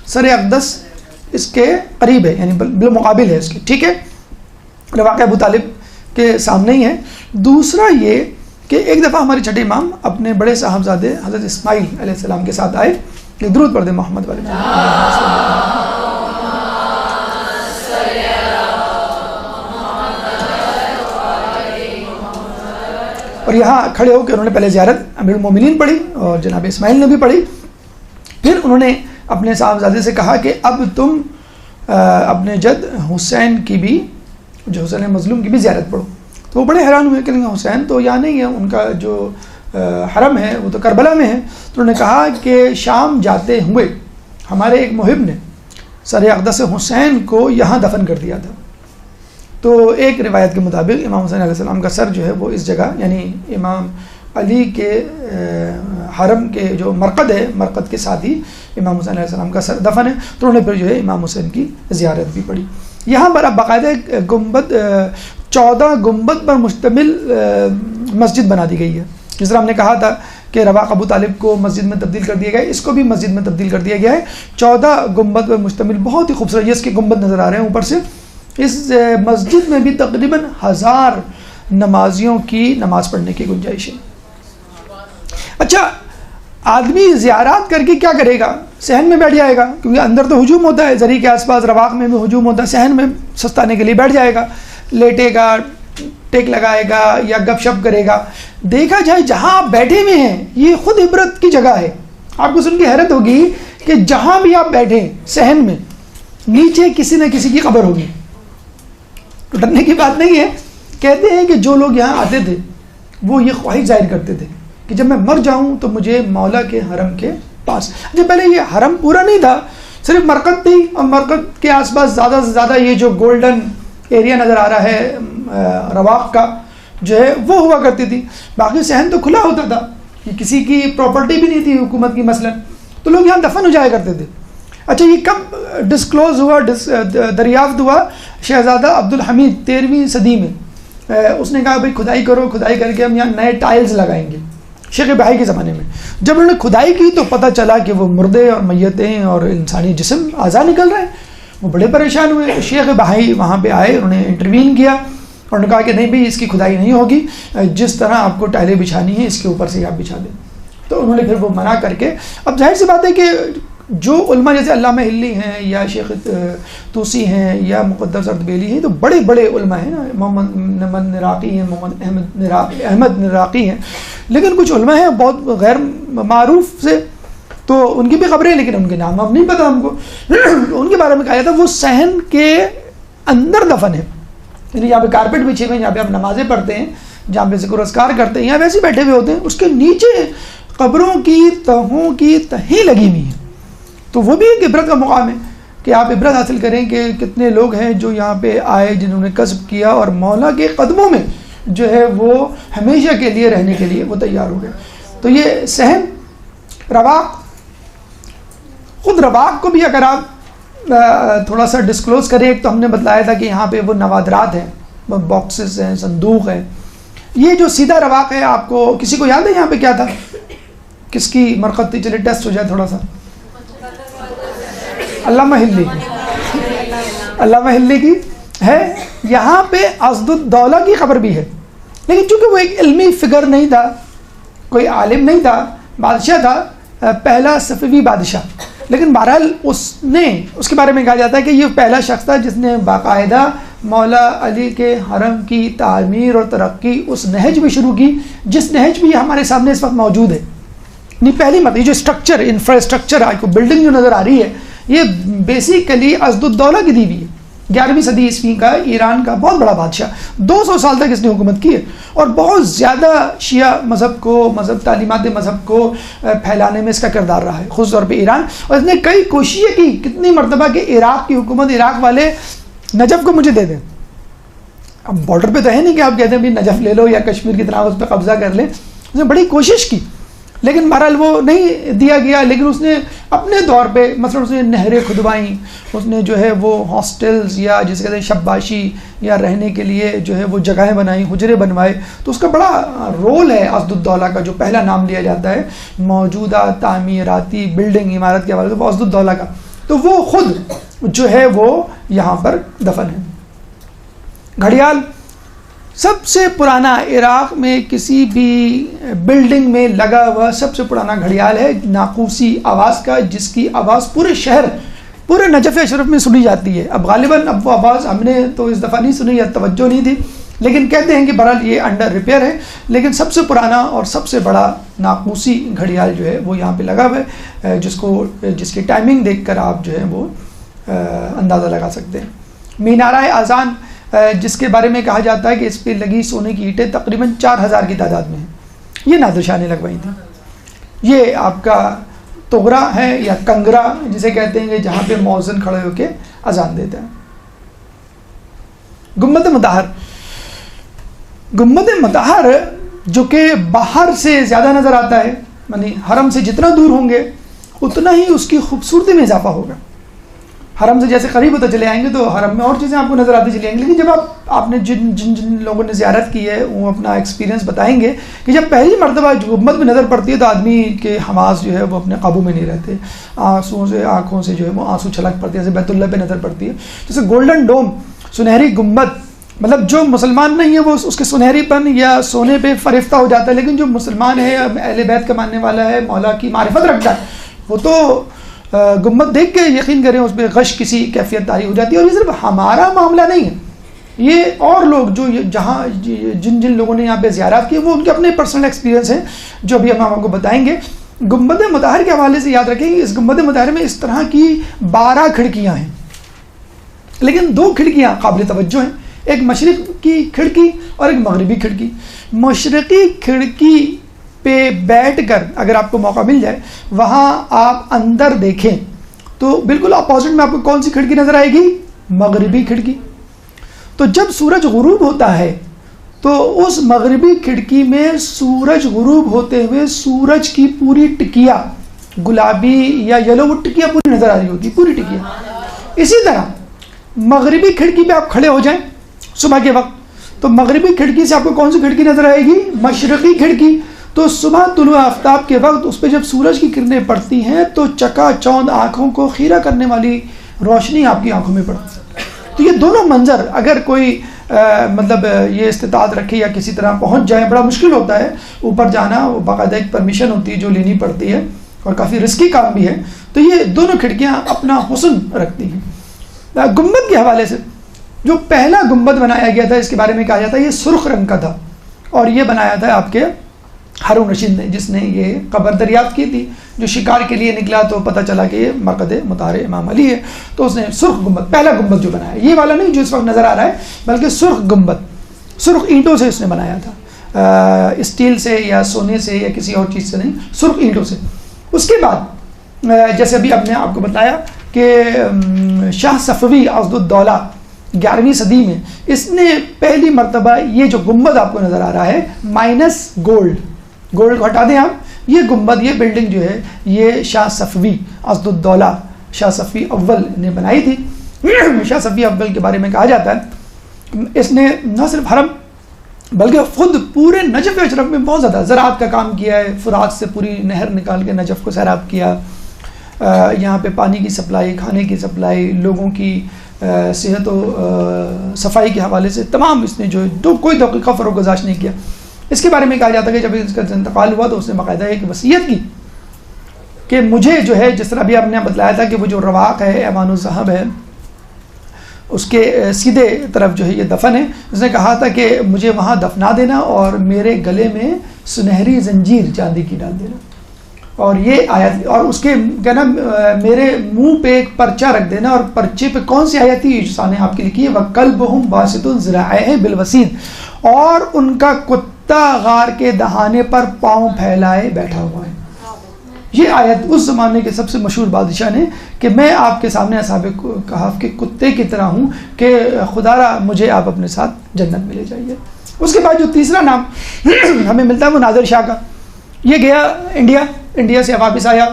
سر اقدس اس کے قریب ہے, یعنی بالمقابل ہے اس کے, ٹھیک ہے, رواق ابو طالب کے سامنے ہی ہے. دوسرا یہ کہ ایک دفعہ ہمارے چھٹے امام اپنے بڑے صاحبزادے حضرت اسماعیل علیہ السلام کے ساتھ آئے. درود پڑھ دیں محمد والے. اور یہاں کھڑے ہو کے انہوں نے پہلے زیارت امیر المومنین پڑھی اور جناب اسماعیل نے بھی پڑھی. پھر انہوں نے اپنے صاحبزادے سے کہا کہ اب تم اپنے جد حسین کی بھی, جو حسین مظلوم کی بھی زیارت پڑھو. تو وہ بڑے حیران ہوئے کہ حسین تو یہاں نہیں ہے, ان کا جو حرم ہے وہ تو کربلا میں ہے. تو انہوں نے کہا کہ شام جاتے ہوئے ہمارے ایک محب نے سر اقدس حسین کو یہاں دفن کر دیا تھا. تو ایک روایت کے مطابق امام حسین علیہ السلام کا سر جو ہے وہ اس جگہ, یعنی امام علی کے حرم کے جو مرقد ہے, مرقد کے ساتھ ہی امام حسین علیہ السلام کا سر دفن ہے. تو انہوں نے پھر جو ہے امام حسین کی زیارت بھی پڑھی. یہاں پر اب باقاعدہ گنبد 14 گنبد پر مشتمل مسجد بنا دی گئی ہے. جس طرح ہم نے کہا تھا کہ رواق ابو طالب کو مسجد میں تبدیل کر دیا گیا ہے, اس کو بھی مسجد میں تبدیل کر دیا گیا ہے. 14 گنبد پر مشتمل بہت ہی خوبصورت, یہ اس کے گنبد نظر آ رہے ہیں اوپر سے. اس مسجد میں بھی تقریباً 1000 نمازیوں کی نماز پڑھنے کی گنجائش ہے. اچھا, آدمی زیارات کر کے کیا کرے گا؟ صحن میں بیٹھ جائے گا, کیونکہ اندر تو ہجوم ہوتا ہے, زری کے آس پاس رواق میں بھی ہجوم ہوتا ہے. صحن میں سستانے کے لیے بیٹھ جائے گا, لیٹے گا, ٹیک لگائے گا یا گپ شپ کرے گا. دیکھا جائے جہاں آپ بیٹھے ہوئے ہیں یہ خود عبرت کی جگہ ہے. آپ کو سن کے حیرت ہوگی کہ جہاں بھی آپ بیٹھیں صحن میں نیچے کسی نہ کسی کی قبر ہوگی. ڈرنے کی بات نہیں ہے. کہتے ہیں کہ جو لوگ یہاں آتے تھے وہ یہ خواہش ظاہر کرتے تھے کہ جب میں مر جاؤں تو مجھے مولا کے حرم کے پاس. جب پہلے یہ حرم پورا نہیں تھا, صرف مرقد تھی, اور مرقد کے آس پاس زیادہ سے زیادہ یہ جو گولڈن ایریا نظر آ رہا ہے رواق کا جو ہے وہ ہوا کرتی تھی. باقی صحن تو کھلا ہوتا تھا, یہ کسی کی پراپرٹی بھی نہیں تھی حکومت کی مثلا, تو لوگ یہاں دفن ہو جایا کرتے تھے. اچھا, یہ کب ڈسکلوز ہوا, دریافت ہوا؟ شہزادہ عبدالحمید 13ویں صدی میں. اس نے کہا بھائی کھدائی کرو, کھدائی کر کے ہم یہاں نئے ٹائلز لگائیں گے. شیخ بہائی کے زمانے میں جب انہوں نے کھدائی کی تو پتہ چلا کہ وہ مردے اور میتیں اور انسانی جسم اعضاء نکل رہے ہیں. وہ بڑے پریشان ہوئے. شیخ بہائی وہاں پہ آئے, انہوں نے انٹروین کیا اور انہوں نے کہا کہ نہیں بھائی اس کی کھدائی نہیں ہوگی, جس طرح آپ کو ٹائلیں بچھانی ہیں اس کے اوپر سے آپ بچھا دیں. تو انہوں نے پھر وہ منع کر کے, اب ظاہر سی بات ہے کہ جو علماء جیسے علامہ ہلی ہیں یا شیخ توسی ہیں یا مقدس اردبیلی ہیں, تو بڑے بڑے علماء ہیں نا, محمد نراقی ہیں, محمد احمد نراقی ہیں, لیکن کچھ علماء ہیں بہت غیر معروف سے, تو ان کی بھی خبریں لیکن ان کے نام اب نہیں پتہ ہم کو. ان کے بارے میں کہا جاتا ہے وہ صحن کے اندر دفن ہے, یعنی یہاں پہ کارپیٹ بچھے ہوئے ہیں, جہاں پہ آپ نمازیں پڑھتے ہیں, جہاں پہ ذکر و اذکار کرتے ہیں, یہاں ویسے بیٹھے ہوئے ہوتے ہیں, اس کے نیچے قبروں کی تہوں کی تہیں لگی ہوئی ہیں. تو وہ بھی ایک عبرت کا مقام ہے کہ آپ عبرت حاصل کریں کہ کتنے لوگ ہیں جو یہاں پہ آئے, جنہوں نے کسب کیا اور مولا کے قدموں میں جو ہے وہ ہمیشہ کے لیے رہنے کے لیے وہ تیار ہو گئے. تو یہ صحن رواق, خود رواق کو بھی اگر آپ تھوڑا سا ڈسکلوز کریں, ایک تو ہم نے بتلایا تھا کہ یہاں پہ وہ نوادرات ہیں, باکسز ہیں, صندوق ہیں. یہ جو سیدھا رواق ہے, آپ کو کسی کو یاد ہے یہاں پہ کیا تھا, کس کی مرقد تھی؟ چلے ٹیسٹ ہو جائے تھوڑا سا. علامہ ہلی, علامہ ہلی کی ہے. یہاں پہ اسد الدولہ کی خبر بھی ہے. لیکن چونکہ وہ ایک علمی فگر نہیں تھا، کوئی عالم نہیں تھا، بادشاہ تھا، پہلا صفوی بادشاہ، لیکن بہرحال اس کے بارے میں کہا جاتا ہے کہ یہ پہلا شخص تھا جس نے باقاعدہ مولا علی کے حرم کی تعمیر اور ترقی اس نہج میں شروع کی جس نہج بھی ہمارے سامنے اس وقت موجود ہے. نہیں پہلی مرتبہ یہ جو اسٹرکچر انفراسٹرکچر آپ کو بلڈنگ جو نظر آ رہی ہے یہ بیسیکلی اسدالدولہ کی دی ہوئی ہے. 11ویں صدی عیسوی کا ایران کا بہت بڑا بادشاہ، 200 سال تک اس نے حکومت کی ہے اور بہت زیادہ شیعہ مذہب تعلیمات مذہب کو پھیلانے میں اس کا کردار رہا ہے، خصوص طور پہ ایران. اور اس نے کئی کوششیں کی کتنی مرتبہ کہ عراق کی حکومت، عراق والے نجف کو مجھے دے دیں. اب بارڈر پہ تو ہے نہیں کہ آپ کہتے ہیں بھی نجف لے لو یا کشمیر کی طرح اس پہ قبضہ کر لیں. اس نے بڑی کوشش کی لیکن بہرحال وہ نہیں دیا گیا. لیکن اس نے اپنے طور پہ مثلا اس نے نہریں کھدوائیں، اس نے جو ہے وہ ہاسٹلز یا جسے کہتے ہیں شباشی یا رہنے کے لیے جو ہے وہ جگہیں بنائیں، حجرے بنوائے. تو اس کا بڑا رول ہے اسدالدولہ کا، جو پہلا نام لیا جاتا ہے موجودہ تعمیراتی بلڈنگ عمارت کے حوالے سے وہ اسدالدولہ کا. تو وہ خود جو ہے وہ یہاں پر دفن ہے. گھڑیال سب سے پرانا عراق میں کسی بھی بلڈنگ میں لگا ہوا سب سے پرانا گھڑیال ہے ناقوسی آواز کا، جس کی آواز پورے شہر، پورے نجف اشرف میں سنی جاتی ہے. اب غالباً اب وہ آواز ہم نے تو اس دفعہ نہیں سنی یا توجہ نہیں تھی، لیکن کہتے ہیں کہ بہرحال یہ انڈر ریپیئر ہے. لیکن سب سے پرانا اور سب سے بڑا ناقوسی گھڑیال جو ہے وہ یہاں پہ لگا ہوا ہے، جس کی ٹائمنگ دیکھ کر آپ جو ہے وہ اندازہ لگا سکتے ہیں. مینارہ اذان جس کے بارے میں کہا جاتا ہے کہ اس پہ لگی سونے کی اینٹیں تقریباً 4000 کی تعداد میں ہیں. یہ نادر شاہ نے لگوائی تھی. یہ آپ کا تغرا ہے یا کنگرا جسے کہتے ہیں کہ جہاں پہ مؤذن کھڑے ہو کے اذان دیتا ہے. گنبد مطہر، گنبد مطہر جو کہ باہر سے زیادہ نظر آتا ہے، یعنی حرم سے جتنا دور ہوں گے اتنا ہی اس کی خوبصورتی میں اضافہ ہوگا. حرم سے جیسے قریب ہوتا چلے آئیں گے تو حرم میں اور چیزیں آپ کو نظر آتی چلی آئیں گی. لیکن جب آپ نے جن لوگوں نے زیارت کی ہے وہ اپنا ایکسپیرینس بتائیں گے کہ جب پہلی مرتبہ گنبد میں نظر پڑتی ہے تو آدمی کے حواس جو ہے وہ اپنے قابو میں نہیں رہتے، آنکھوں سے جو ہے وہ آنسو چھلک پڑتی ہے. جیسے بیت اللہ پہ نظر پڑتی ہے، جیسے گولڈن ڈوم، سنہری گنبد، مطلب جو مسلمان نہیں ہے وہ اس کے سنہری پن یا سونے پہ فریفتہ ہو جاتا ہے، لیکن جو مسلمان ہے اہل بیت کا ماننے والا ہے، مولا کی معرفت رکھتا ہے، وہ تو گنبد دیکھ کے یقین کریں اس پہ غش کسی کیفیت طاری ہو جاتی ہے. اور یہ صرف ہمارا معاملہ نہیں ہے، یہ اور لوگ جو جہاں جن لوگوں نے یہاں پہ زیارات کی وہ ان کے اپنے پرسنل ایکسپیرینس ہیں جو ابھی ہم آپ کو بتائیں گے. گنبد مطہر کے حوالے سے یاد رکھیں کہ اس گنبد مطہر میں اس طرح کی 12 کھڑکیاں ہیں، لیکن 2 کھڑکیاں قابل توجہ ہیں، ایک مشرق کی کھڑکی اور ایک مغربی کھڑکی. مشرقی کھڑکی پہ بیٹھ کر اگر آپ کو موقع مل جائے وہاں آپ اندر دیکھیں تو بالکل اپوزٹ میں آپ کو کون سی کھڑکی نظر آئے گی؟ مغربی کھڑکی. تو جب سورج غروب ہوتا ہے تو اس مغربی کھڑکی میں سورج غروب ہوتے ہوئے سورج کی پوری ٹکیا گلابی یا یلو وہ ٹکیا پوری نظر آ رہی ہوتی، پوری ٹکیا. اسی طرح مغربی کھڑکی پہ آپ کھڑے ہو جائیں صبح کے وقت تو مغربی کھڑکی سے آپ کو کون سی کھڑکی نظر آئے گی؟ مشرقی کھڑکی. تو صبح طلوع آفتاب کے وقت اس پہ جب سورج کی کرنیں پڑتی ہیں تو چکا چوند آنکھوں کو خیرہ کرنے والی روشنی آپ کی آنکھوں میں پڑتی ہے. تو یہ دونوں منظر اگر کوئی مطلب یہ استطاعت رکھے یا کسی طرح پہنچ جائے، بڑا مشکل ہوتا ہے اوپر جانا، وہ باقاعدہ ایک پرمیشن ہوتی ہے جو لینی پڑتی ہے اور کافی رسکی کام بھی ہے. تو یہ دونوں کھڑکیاں اپنا حسن رکھتی ہیں. گنبد کے حوالے سے جو پہلا گنبد بنایا گیا تھا اس کے بارے میں کہا جاتا ہے یہ سرخ رنگ کا تھا اور یہ بنایا تھا آپ کے ہارون رشید نے، جس نے یہ قبر دریافت کی تھی. جو شکار کے لیے نکلا تو پتہ چلا کہ یہ مرقد مطہر امام علی ہے، تو اس نے سرخ گنبد، پہلا گنبد جو بنایا، یہ والا نہیں جو اس وقت نظر آ رہا ہے، بلکہ سرخ گنبد، سرخ اینٹوں سے اس نے بنایا تھا، اسٹیل سے یا سونے سے یا کسی اور چیز سے نہیں، سرخ اینٹوں سے. اس کے بعد جیسے ابھی اب نے آپ کو بتایا کہ شاہ صفوی اسدالدولہ 11ویں صدی میں اس نے پہلی مرتبہ یہ جو گنبد آپ کو نظر آ رہا ہے مائنس گولڈ کو ہٹا دیں آپ، یہ گنبد، یہ بلڈنگ جو ہے یہ شاہ صفوی اسدالدولہ شاہ صفوی اول نے بنائی تھی. شاہ صفوی اول کے بارے میں کہا جاتا ہے اس نے نہ صرف حرم بلکہ خود پورے نجف اشرف میں بہت زیادہ زراعت کا کام کیا ہے. فرات سے پوری نہر نکال کے نجف کو سیراب کیا، یہاں پہ پانی کی سپلائی، کھانے کی سپلائی، لوگوں کی صحت و صفائی کے حوالے سے تمام اس نے جو کوئی دقیقہ فروغ گزاشت نہیں کیا. اس کے بارے میں کہا جاتا ہے کہ جب اس کا انتقال ہوا تو اس نے باقاعدہ ایک وصیت کی کہ مجھے جو ہے، جس طرح بھی آپ نے بتلایا تھا کہ وہ جو رواق ہے، ایوان الذہب ہے، اس کے سیدھے طرف جو ہے یہ دفن ہے. اس نے کہا تھا کہ مجھے وہاں دفنا دینا اور میرے گلے میں سنہری زنجیر چاندی کی ڈال دینا، اور یہ آیت، اور اس کے کہنا میرے منہ پہ ایک پرچہ رکھ دینا. اور پرچے پہ کون سی آیت تھی؟ نے آپ کی لکھی ہے وَقَلْبُهُمْ بَاسِطٌ ذِرَاعَيْهِ بِالْوَسِيدِ، اور ان کا کتا غار کے دہانے پر پاؤں پھیلائے بیٹھا ہوا ہے. یہ آیت اس زمانے کے سب سے مشہور بادشاہ نے کہ میں آپ کے سامنے اصحاب کہف کے کتے کی طرح ہوں کہ خدا را مجھے آپ اپنے ساتھ جنت میں لے جائیے. اس کے بعد جو تیسرا نام ہمیں ملتا ہے وہ نادر شاہ کا. یہ گیا انڈیا سے واپس آیا،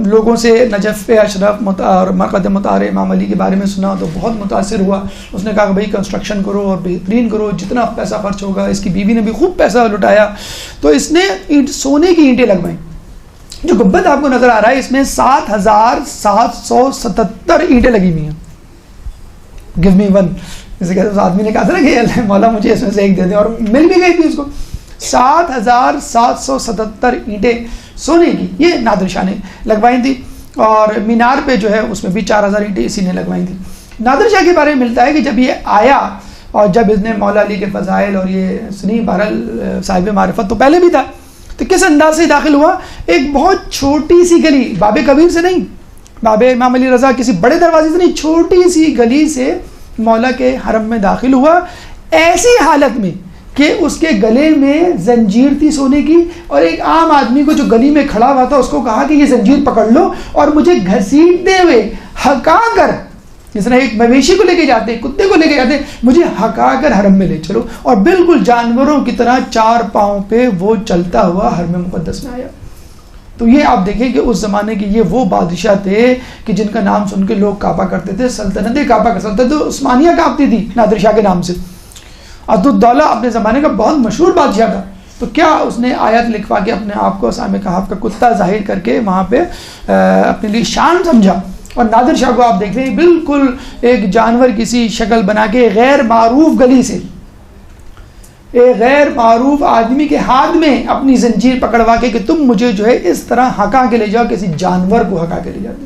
لوگوں سے نجف اشرف اور مرقد مطہر امام علی کے بارے میں سنا تو بہت متاثر ہوا. اس نے کہا کہ بھائی کنسٹرکشن کرو اور بہترین کرو، جتنا پیسہ خرچ ہوگا. اس کی بیوی نے بھی خوب پیسہ لٹایا، تو اس نے سونے کی اینٹیں لگوائیں. جو گنبد آپ کو نظر آ رہا ہے اس میں 7,777 اینٹیں لگی ہوئی ہیں. گیو می ون، جیسے کہ اس آدمی نے کہا تھا نا کہ اللہ مولا مجھے اس میں سے ایک دے دیں، اور مل بھی گئی تھی اس کو. 7,777 اینٹیں سونے کی یہ نادر شاہ نے لگوائی تھی. اور مینار پہ جو ہے اس میں بھی 4,000 اینٹیں اسی نے لگوائی تھی. نادر شاہ کے بارے میں ملتا ہے کہ جب یہ آیا اور جب اس نے مولا علی کے فضائل اور یہ سنی بہرحال صاحب معرفت تو پہلے بھی تھا، تو کس انداز سے داخل ہوا؟ ایک بہت چھوٹی سی گلی، باب کبیر سے نہیں، باب امام علی رضا کسی بڑے دروازے سے نہیں، چھوٹی سی گلی سے مولا کے حرم میں داخل ہوا، ایسی حالت میں کہ اس کے گلے میں زنجیر تھی سونے کی. اور ایک عام آدمی کو جو گلی میں کھڑا ہوا تھا اس کو کہا کہ یہ زنجیر پکڑ لو اور مجھے گھسیٹتے ہوئے ہکا کر، جس طرح ایک مویشی کو لے کے جاتے، کتے کو لے کے جاتے، مجھے ہکا کر حرم میں لے چلو. اور بالکل جانوروں کی طرح 4 پاؤں پہ وہ چلتا ہوا حرم مقدس میں آیا. تو یہ آپ دیکھیں کہ اس زمانے کے یہ وہ بادشاہ تھے کہ جن کا نام سن کے لوگ کعبہ کرتے تھے. سلطنت کعبہ کا سلطنت عثمانیہ کانپتی تھی نادر شاہ کے نام سے. عبدالدولہ اپنے زمانے کا بہت مشہور بادشاہ تھا، تو کیا اس نے آیت لکھوا کے اپنے آپ کو اصحاب کہف کا کتا ظاہر کر کے وہاں پہ اپنے لیے شان سمجھا. اور نادر شاہ کو آپ دیکھ رہے ہیں بالکل ایک جانور کسی شکل بنا کے غیر معروف گلی سے ایک غیر معروف آدمی کے ہاتھ میں اپنی زنجیر پکڑوا کے کہ تم مجھے جو ہے اس طرح ہکا کے لے جاؤ، کسی جانور کو ہکا کے لے جاتے.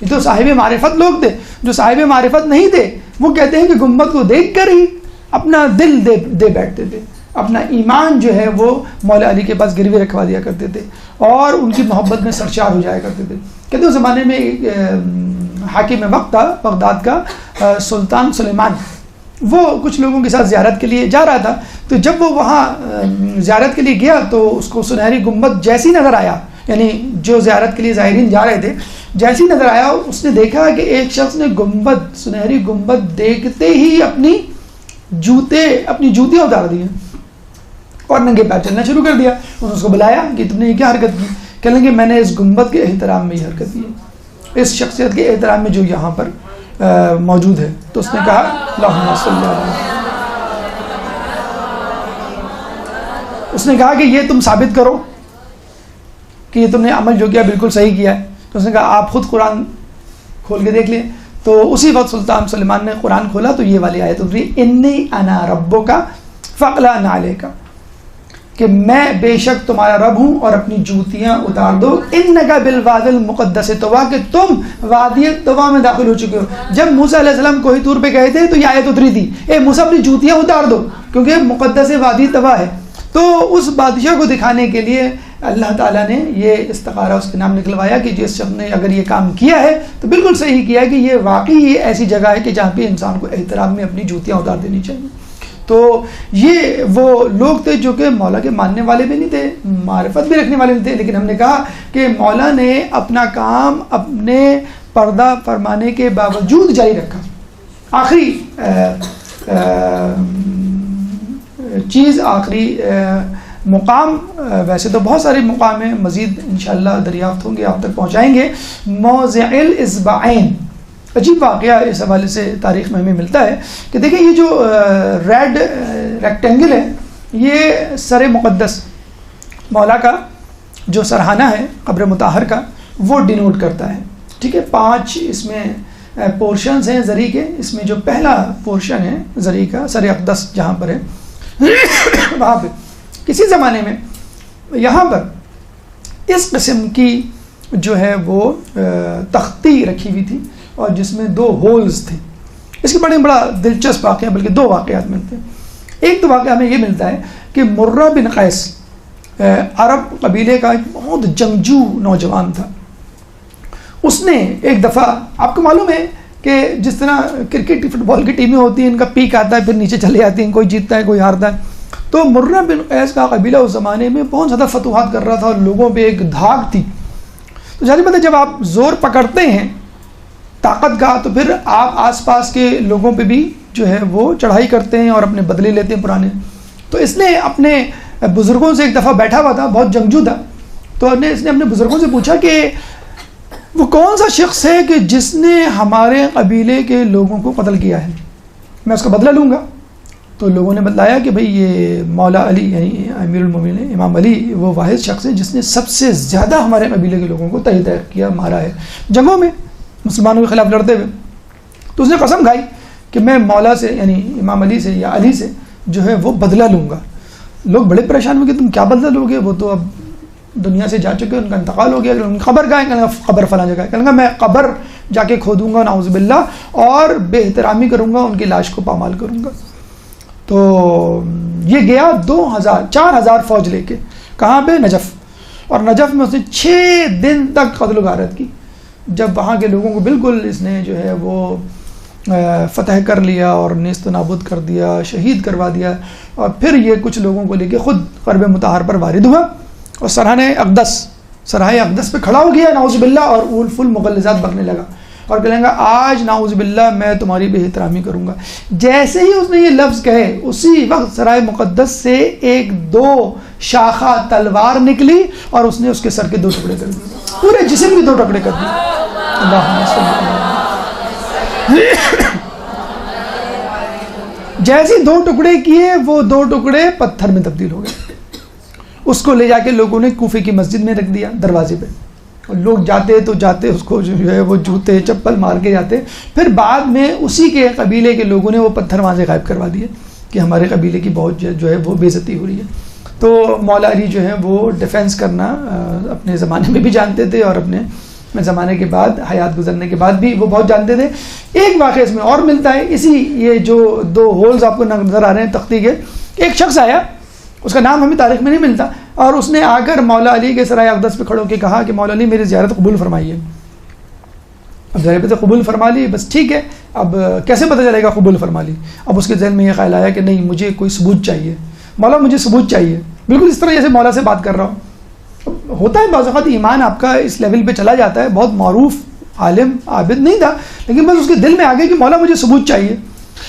یہ تو صاحب معرفت لوگ تھے. جو صاحب معرفت نہیں تھے وہ کہتے ہیں کہ گنبد کو دیکھ کر ہی اپنا دل دے بیٹھتے تھے، اپنا ایمان جو ہے وہ مولا علی کے پاس گروی رکھوا دیا کرتے تھے اور ان کی محبت میں سرشار ہو جایا کرتے تھے. کہتے اس زمانے میں حاکم وقت تھا بغداد کا سلطان سلیمان، وہ کچھ لوگوں کے ساتھ زیارت کے لیے جا رہا تھا. تو جب وہ وہاں زیارت کے لیے گیا تو اس کو سنہری گنبد جیسی نظر آیا، یعنی جو زیارت کے لیے زائرین جا رہے تھے جیسی نظر آیا، اس نے دیکھا کہ ایک شخص نے سنہری گنبد دیکھتے ہی اپنی جوتیاں اتار دی اور ننگے پیر چلنا شروع کر دیا. اس کو بلایا کہ تم نے یہ کیا حرکت کی؟ کہنے لگے میں نے اس گنبد کے احترام میں یہ حرکت کی ہے، اس شخصیت کے احترام میں جو یہاں پر موجود ہے. تو اس نے کہا اللہم صلی علیہ، اس نے کہا کہ یہ تم ثابت کرو کہ یہ تم نے عمل جو کیا بالکل صحیح کیا ہے. تو اس نے کہا آپ خود قرآن کھول کے دیکھ لیں. تو اسی وقت سلطان سلیمان نے قرآن کھولا تو یہ والی آیت اتری انی انا ربک فاقلع نعلیک، کہ میں بے شک تمہارا رب ہوں اور اپنی جوتیاں اتار دو. انک بالوادی المقدس طویٰ، کہ تم وادی طویٰ میں داخل ہو چکے ہو. جب موسیٰ علیہ السلام کوہ طور پہ گئے تھے تو یہ آیت اتری تھی اے موسیٰ اپنی جوتیاں اتار دو، کیونکہ مقدس وادی طویٰ ہے. تو اس بادشاہ کو دکھانے کے لیے اللہ تعالیٰ نے یہ استخارہ اس کے نام نکلوایا کہ جس شخص نے اگر یہ کام کیا ہے تو بالکل صحیح کیا ہے کہ یہ واقعی یہ ایسی جگہ ہے کہ جہاں پہ انسان کو احترام میں اپنی جوتیاں اتار دینی چاہیے. تو یہ وہ لوگ تھے جو کہ مولا کے ماننے والے بھی نہیں تھے، معرفت بھی رکھنے والے نہیں تھے، لیکن ہم نے کہا کہ مولا نے اپنا کام اپنے پردہ فرمانے کے باوجود جاری رکھا. آخری چیز، آخری مقام، ویسے تو بہت سارے مقام ہیں، مزید انشاءاللہ دریافت ہوں گے، آپ تک پہنچائیں گے. موضع الاصبعین، عجیب واقعہ اس حوالے سے تاریخ میں ہمیں ملتا ہے کہ دیکھیں یہ جو ریڈ ریکٹینگل ہے یہ سر مقدس مولا کا جو سرحانہ ہے قبر مطہر کا وہ ڈینوٹ کرتا ہے. ٹھیک ہے، 5 اس میں پورشنز ہیں زری کے. اس میں جو پہلا پورشن ہے زری کا سر اقدس جہاں پر ہے وہاں پہ کسی زمانے میں یہاں پر اس قسم کی جو ہے وہ تختی رکھی ہوئی تھی اور جس میں 2 ہولز تھے. اس کے بڑا دلچسپ واقعہ بلکہ 2 واقعات ملتے ہیں. ایک تو واقعہ ہمیں یہ ملتا ہے کہ مرہ بن قیس عرب قبیلے کا ایک بہت جنگجو نوجوان تھا. اس نے ایک دفعہ, آپ کو معلوم ہے کہ جس طرح کرکٹ فٹ بال کی ٹیمیں ہوتی ہیں ان کا پیک آتا ہے پھر نیچے چلے جاتی ہیں, کوئی جیتتا ہے کوئی ہارتا ہے. تو مرہ بن قیس کا قبیلہ اس زمانے میں بہت زیادہ فتوحات کر رہا تھا اور لوگوں پہ ایک دھاگ تھی. تو ظاہر بات ہے جب آپ زور پکڑتے ہیں طاقت کا تو پھر آپ آس پاس کے لوگوں پہ بھی جو ہے وہ چڑھائی کرتے ہیں اور اپنے بدلے لیتے ہیں پرانے. تو اس نے اپنے بزرگوں سے ایک دفعہ بیٹھا ہوا تھا, بہت جنگجو تھا, تو اس نے اپنے بزرگوں سے پوچھا کہ وہ کون سا شخص ہے کہ جس نے ہمارے قبیلے کے لوگوں کو قتل کیا ہے, میں اس کا بدلہ لوں گا. تو لوگوں نے بتلایا کہ بھئی یہ مولا علی یعنی امیر المومنین امام علی وہ واحد شخص ہے جس نے سب سے زیادہ ہمارے قبیلے کے لوگوں کو تہی کیا, مارا ہے جنگوں میں مسلمانوں کے خلاف لڑتے ہوئے. تو اس نے قسم کھائی کہ میں مولا سے یعنی امام علی سے یا علی سے جو ہے وہ بدلہ لوں گا. لوگ بڑے پریشان ہوئے کہ تم کیا بدلہ لو گے, وہ تو اب دنیا سے جا چکے, ان کا انتقال ہو گیا, ان کی قبر کہاں ہے, کہنے گا قبر فلاں جگہ ہے, کہنے گا میں قبر جا کے کھودوں گا نعوذ باللہ اور بے احترامی کروں گا, ان کی لاش کو پامال کروں گا. تو یہ گیا 4,000 فوج لے کے, کہاں پہ, نجف. اور نجف میں اس نے 6 دن تک قتل و غارت کی. جب وہاں کے لوگوں کو بالکل اس نے جو ہے وہ فتح کر لیا اور نیست و نابود کر دیا, شہید کروا دیا, اور پھر یہ کچھ لوگوں کو لے کے خود غرب مطہر پر وارد ہوا اور سراہ اقدس پہ کھڑا ہو گیا نعوذ باللہ, اور اول فل مغلظات بکنے لگا اور کہیں گا آج نعوذ باللہ میں تمہاری بے احترامی کروں گا. جیسے ہی اس نے یہ لفظ کہے اسی وقت سرائے مقدس سے 1-2 شاخہ تلوار نکلی اور اس نے اس کے سر کے 2 ٹکڑے کر دیے, پورے جسم کے 2 ٹکڑے کر دیے. اللہم صلی اللہ علیہ جیسے 2 ٹکڑے کیے وہ 2 ٹکڑے پتھر میں تبدیل ہو گئے. اس کو لے جا کے لوگوں نے کوفے کی مسجد میں رکھ دیا دروازے پہ, اور لوگ جاتے اس کو جو ہے وہ جوتے چپل مار کے جاتے. پھر بعد میں اسی کے قبیلے کے لوگوں نے وہ پتھر وہاں سے غائب کروا دیے کہ ہمارے قبیلے کی بہت جو ہے وہ بے عزتی ہو رہی ہے. تو مولا علی جو ہے وہ ڈیفینس کرنا اپنے زمانے میں بھی جانتے تھے اور اپنے زمانے کے بعد حیات گزرنے کے بعد بھی وہ بہت جانتے تھے. ایک واقعہ اس میں اور ملتا ہے, اسی یہ جو 2 ہولز آپ کو نظر آ رہے ہیں تختی کے, ایک شخص آیا, اس کا نام ہمیں تاریخ میں نہیں ملتا, اور اس نے آ کر مولا علی کے سرائے اقدس پہ کھڑو کے کہا کہ مولا علی میری زیارت قبول فرمائیے. اب زیارت قبول فرما لی, بس ٹھیک ہے, اب کیسے پتہ چلے گا قبول فرما لی. اب اس کے ذہن میں یہ خیال آیا کہ نہیں مجھے کوئی ثبوت چاہیے, مولا مجھے ثبوت چاہیے, بالکل اس طرح جیسے مولا سے بات کر رہا ہوں. ہوتا ہے بعض اوقات ایمان آپ کا اس لیول پہ چلا جاتا ہے, بہت معروف عالم عابد نہیں تھا لیکن بس اس کے دل میں آ گیا کہ مولا مجھے ثبوت چاہیے.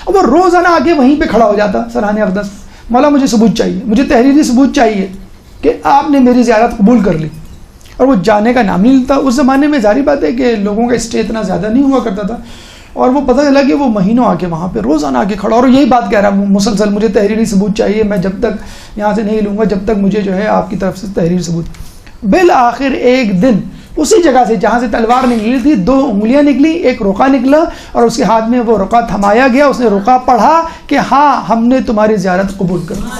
اب وہ روزانہ آ کے وہیں پہ کھڑا ہو جاتا سرحان اقدس, مولا مجھے ثبوت چاہیے, مجھے تحریری ثبوت چاہیے کہ آپ نے میری زیارت قبول کر لی. اور وہ جانے کا نام نہیں لیتا. اس زمانے میں ظاہری بات ہے کہ لوگوں کا اسٹے اتنا زیادہ نہیں ہوا کرتا تھا, اور وہ پتہ چلا کہ وہ مہینوں آ کے وہاں پہ روزانہ آ کے کھڑا اور یہی بات کہہ رہا مسلسل, مجھے تحریری ثبوت چاہیے, میں جب تک یہاں سے نہیں لوں گا جب تک مجھے جو ہے آپ کی طرف سے تحریری ثبوت. بالآخر ایک دن اسی جگہ سے جہاں سے تلوار نکلی تھی 2 انگلیاں نکلی, ایک رقعہ نکلا اور اس کے ہاتھ میں وہ رقعہ تھمایا گیا. اس نے رقعہ پڑھا کہ ہاں ہم نے تمہاری زیارت قبول کر لی.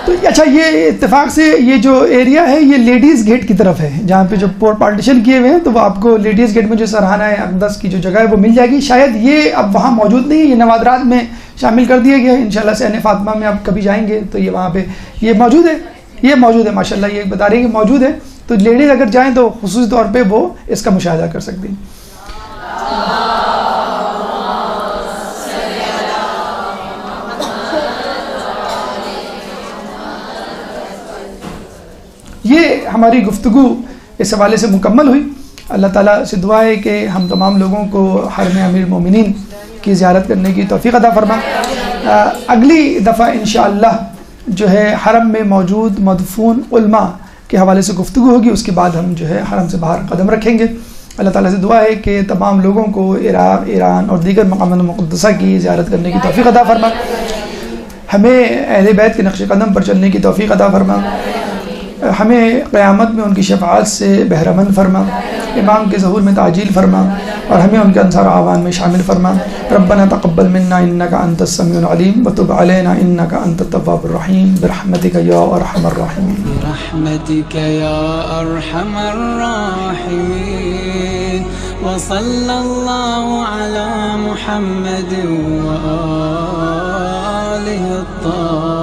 تو اچھا, یہ اتفاق سے یہ جو ایریا ہے یہ لیڈیز گیٹ کی طرف ہے, جہاں پہ جو پارٹیشن کیے ہوئے ہیں, تو وہ آپ کو لیڈیز گیٹ میں جو سرحانہ اقدس کی جو جگہ ہے وہ مل جائے گی. شاید یہ اب وہاں موجود نہیں ہے, یہ نوادرات میں شامل کر دیا گیا ہے. انشاءاللہ صحن فاطمہ میں آپ کبھی جائیں گے تو یہ وہاں پہ یہ موجود ہے ماشاءاللہ, یہ بتا رہے ہیں کہ موجود ہے. تو لیڈیز اگر جائیں تو خصوصی طور پہ وہ اس کا مشاہدہ کر سکتی ہیں. یہ ہماری گفتگو اس حوالے سے مکمل ہوئی. اللہ تعالیٰ سے دعا ہے کہ ہم تمام لوگوں کو حرم امیر المومنین کی زیارت کرنے کی توفیق عطا فرما. اگلی دفعہ انشاءاللہ جو ہے حرم میں موجود مدفون علماء کے حوالے سے گفتگو ہوگی, اس کے بعد ہم جو ہے حرم سے باہر قدم رکھیں گے. اللہ تعالیٰ سے دعا ہے کہ تمام لوگوں کو عراق, ایران اور دیگر مقامات مقدسہ کی زیارت کرنے کی توفیق عطا فرما. ہمیں اہل بیت کے نقش قدم پر چلنے کی توفیق عطا فرما. ہمیں قیامت میں ان کی شفاعت سے بہرمند فرما، امام کے ظہور میں تعجیل فرما، اور ہمیں ان کے انصار اعوان میں شامل فرما۔ ربنا تقبل منا انک انت السمیع العلیم وتب علینا انک انت التواب الرحیم برحمتک یا ارحم الراحمین۔ برحمتك يا أرحم الراحمين، وصلى الله على محمد وآله الطاهرين۔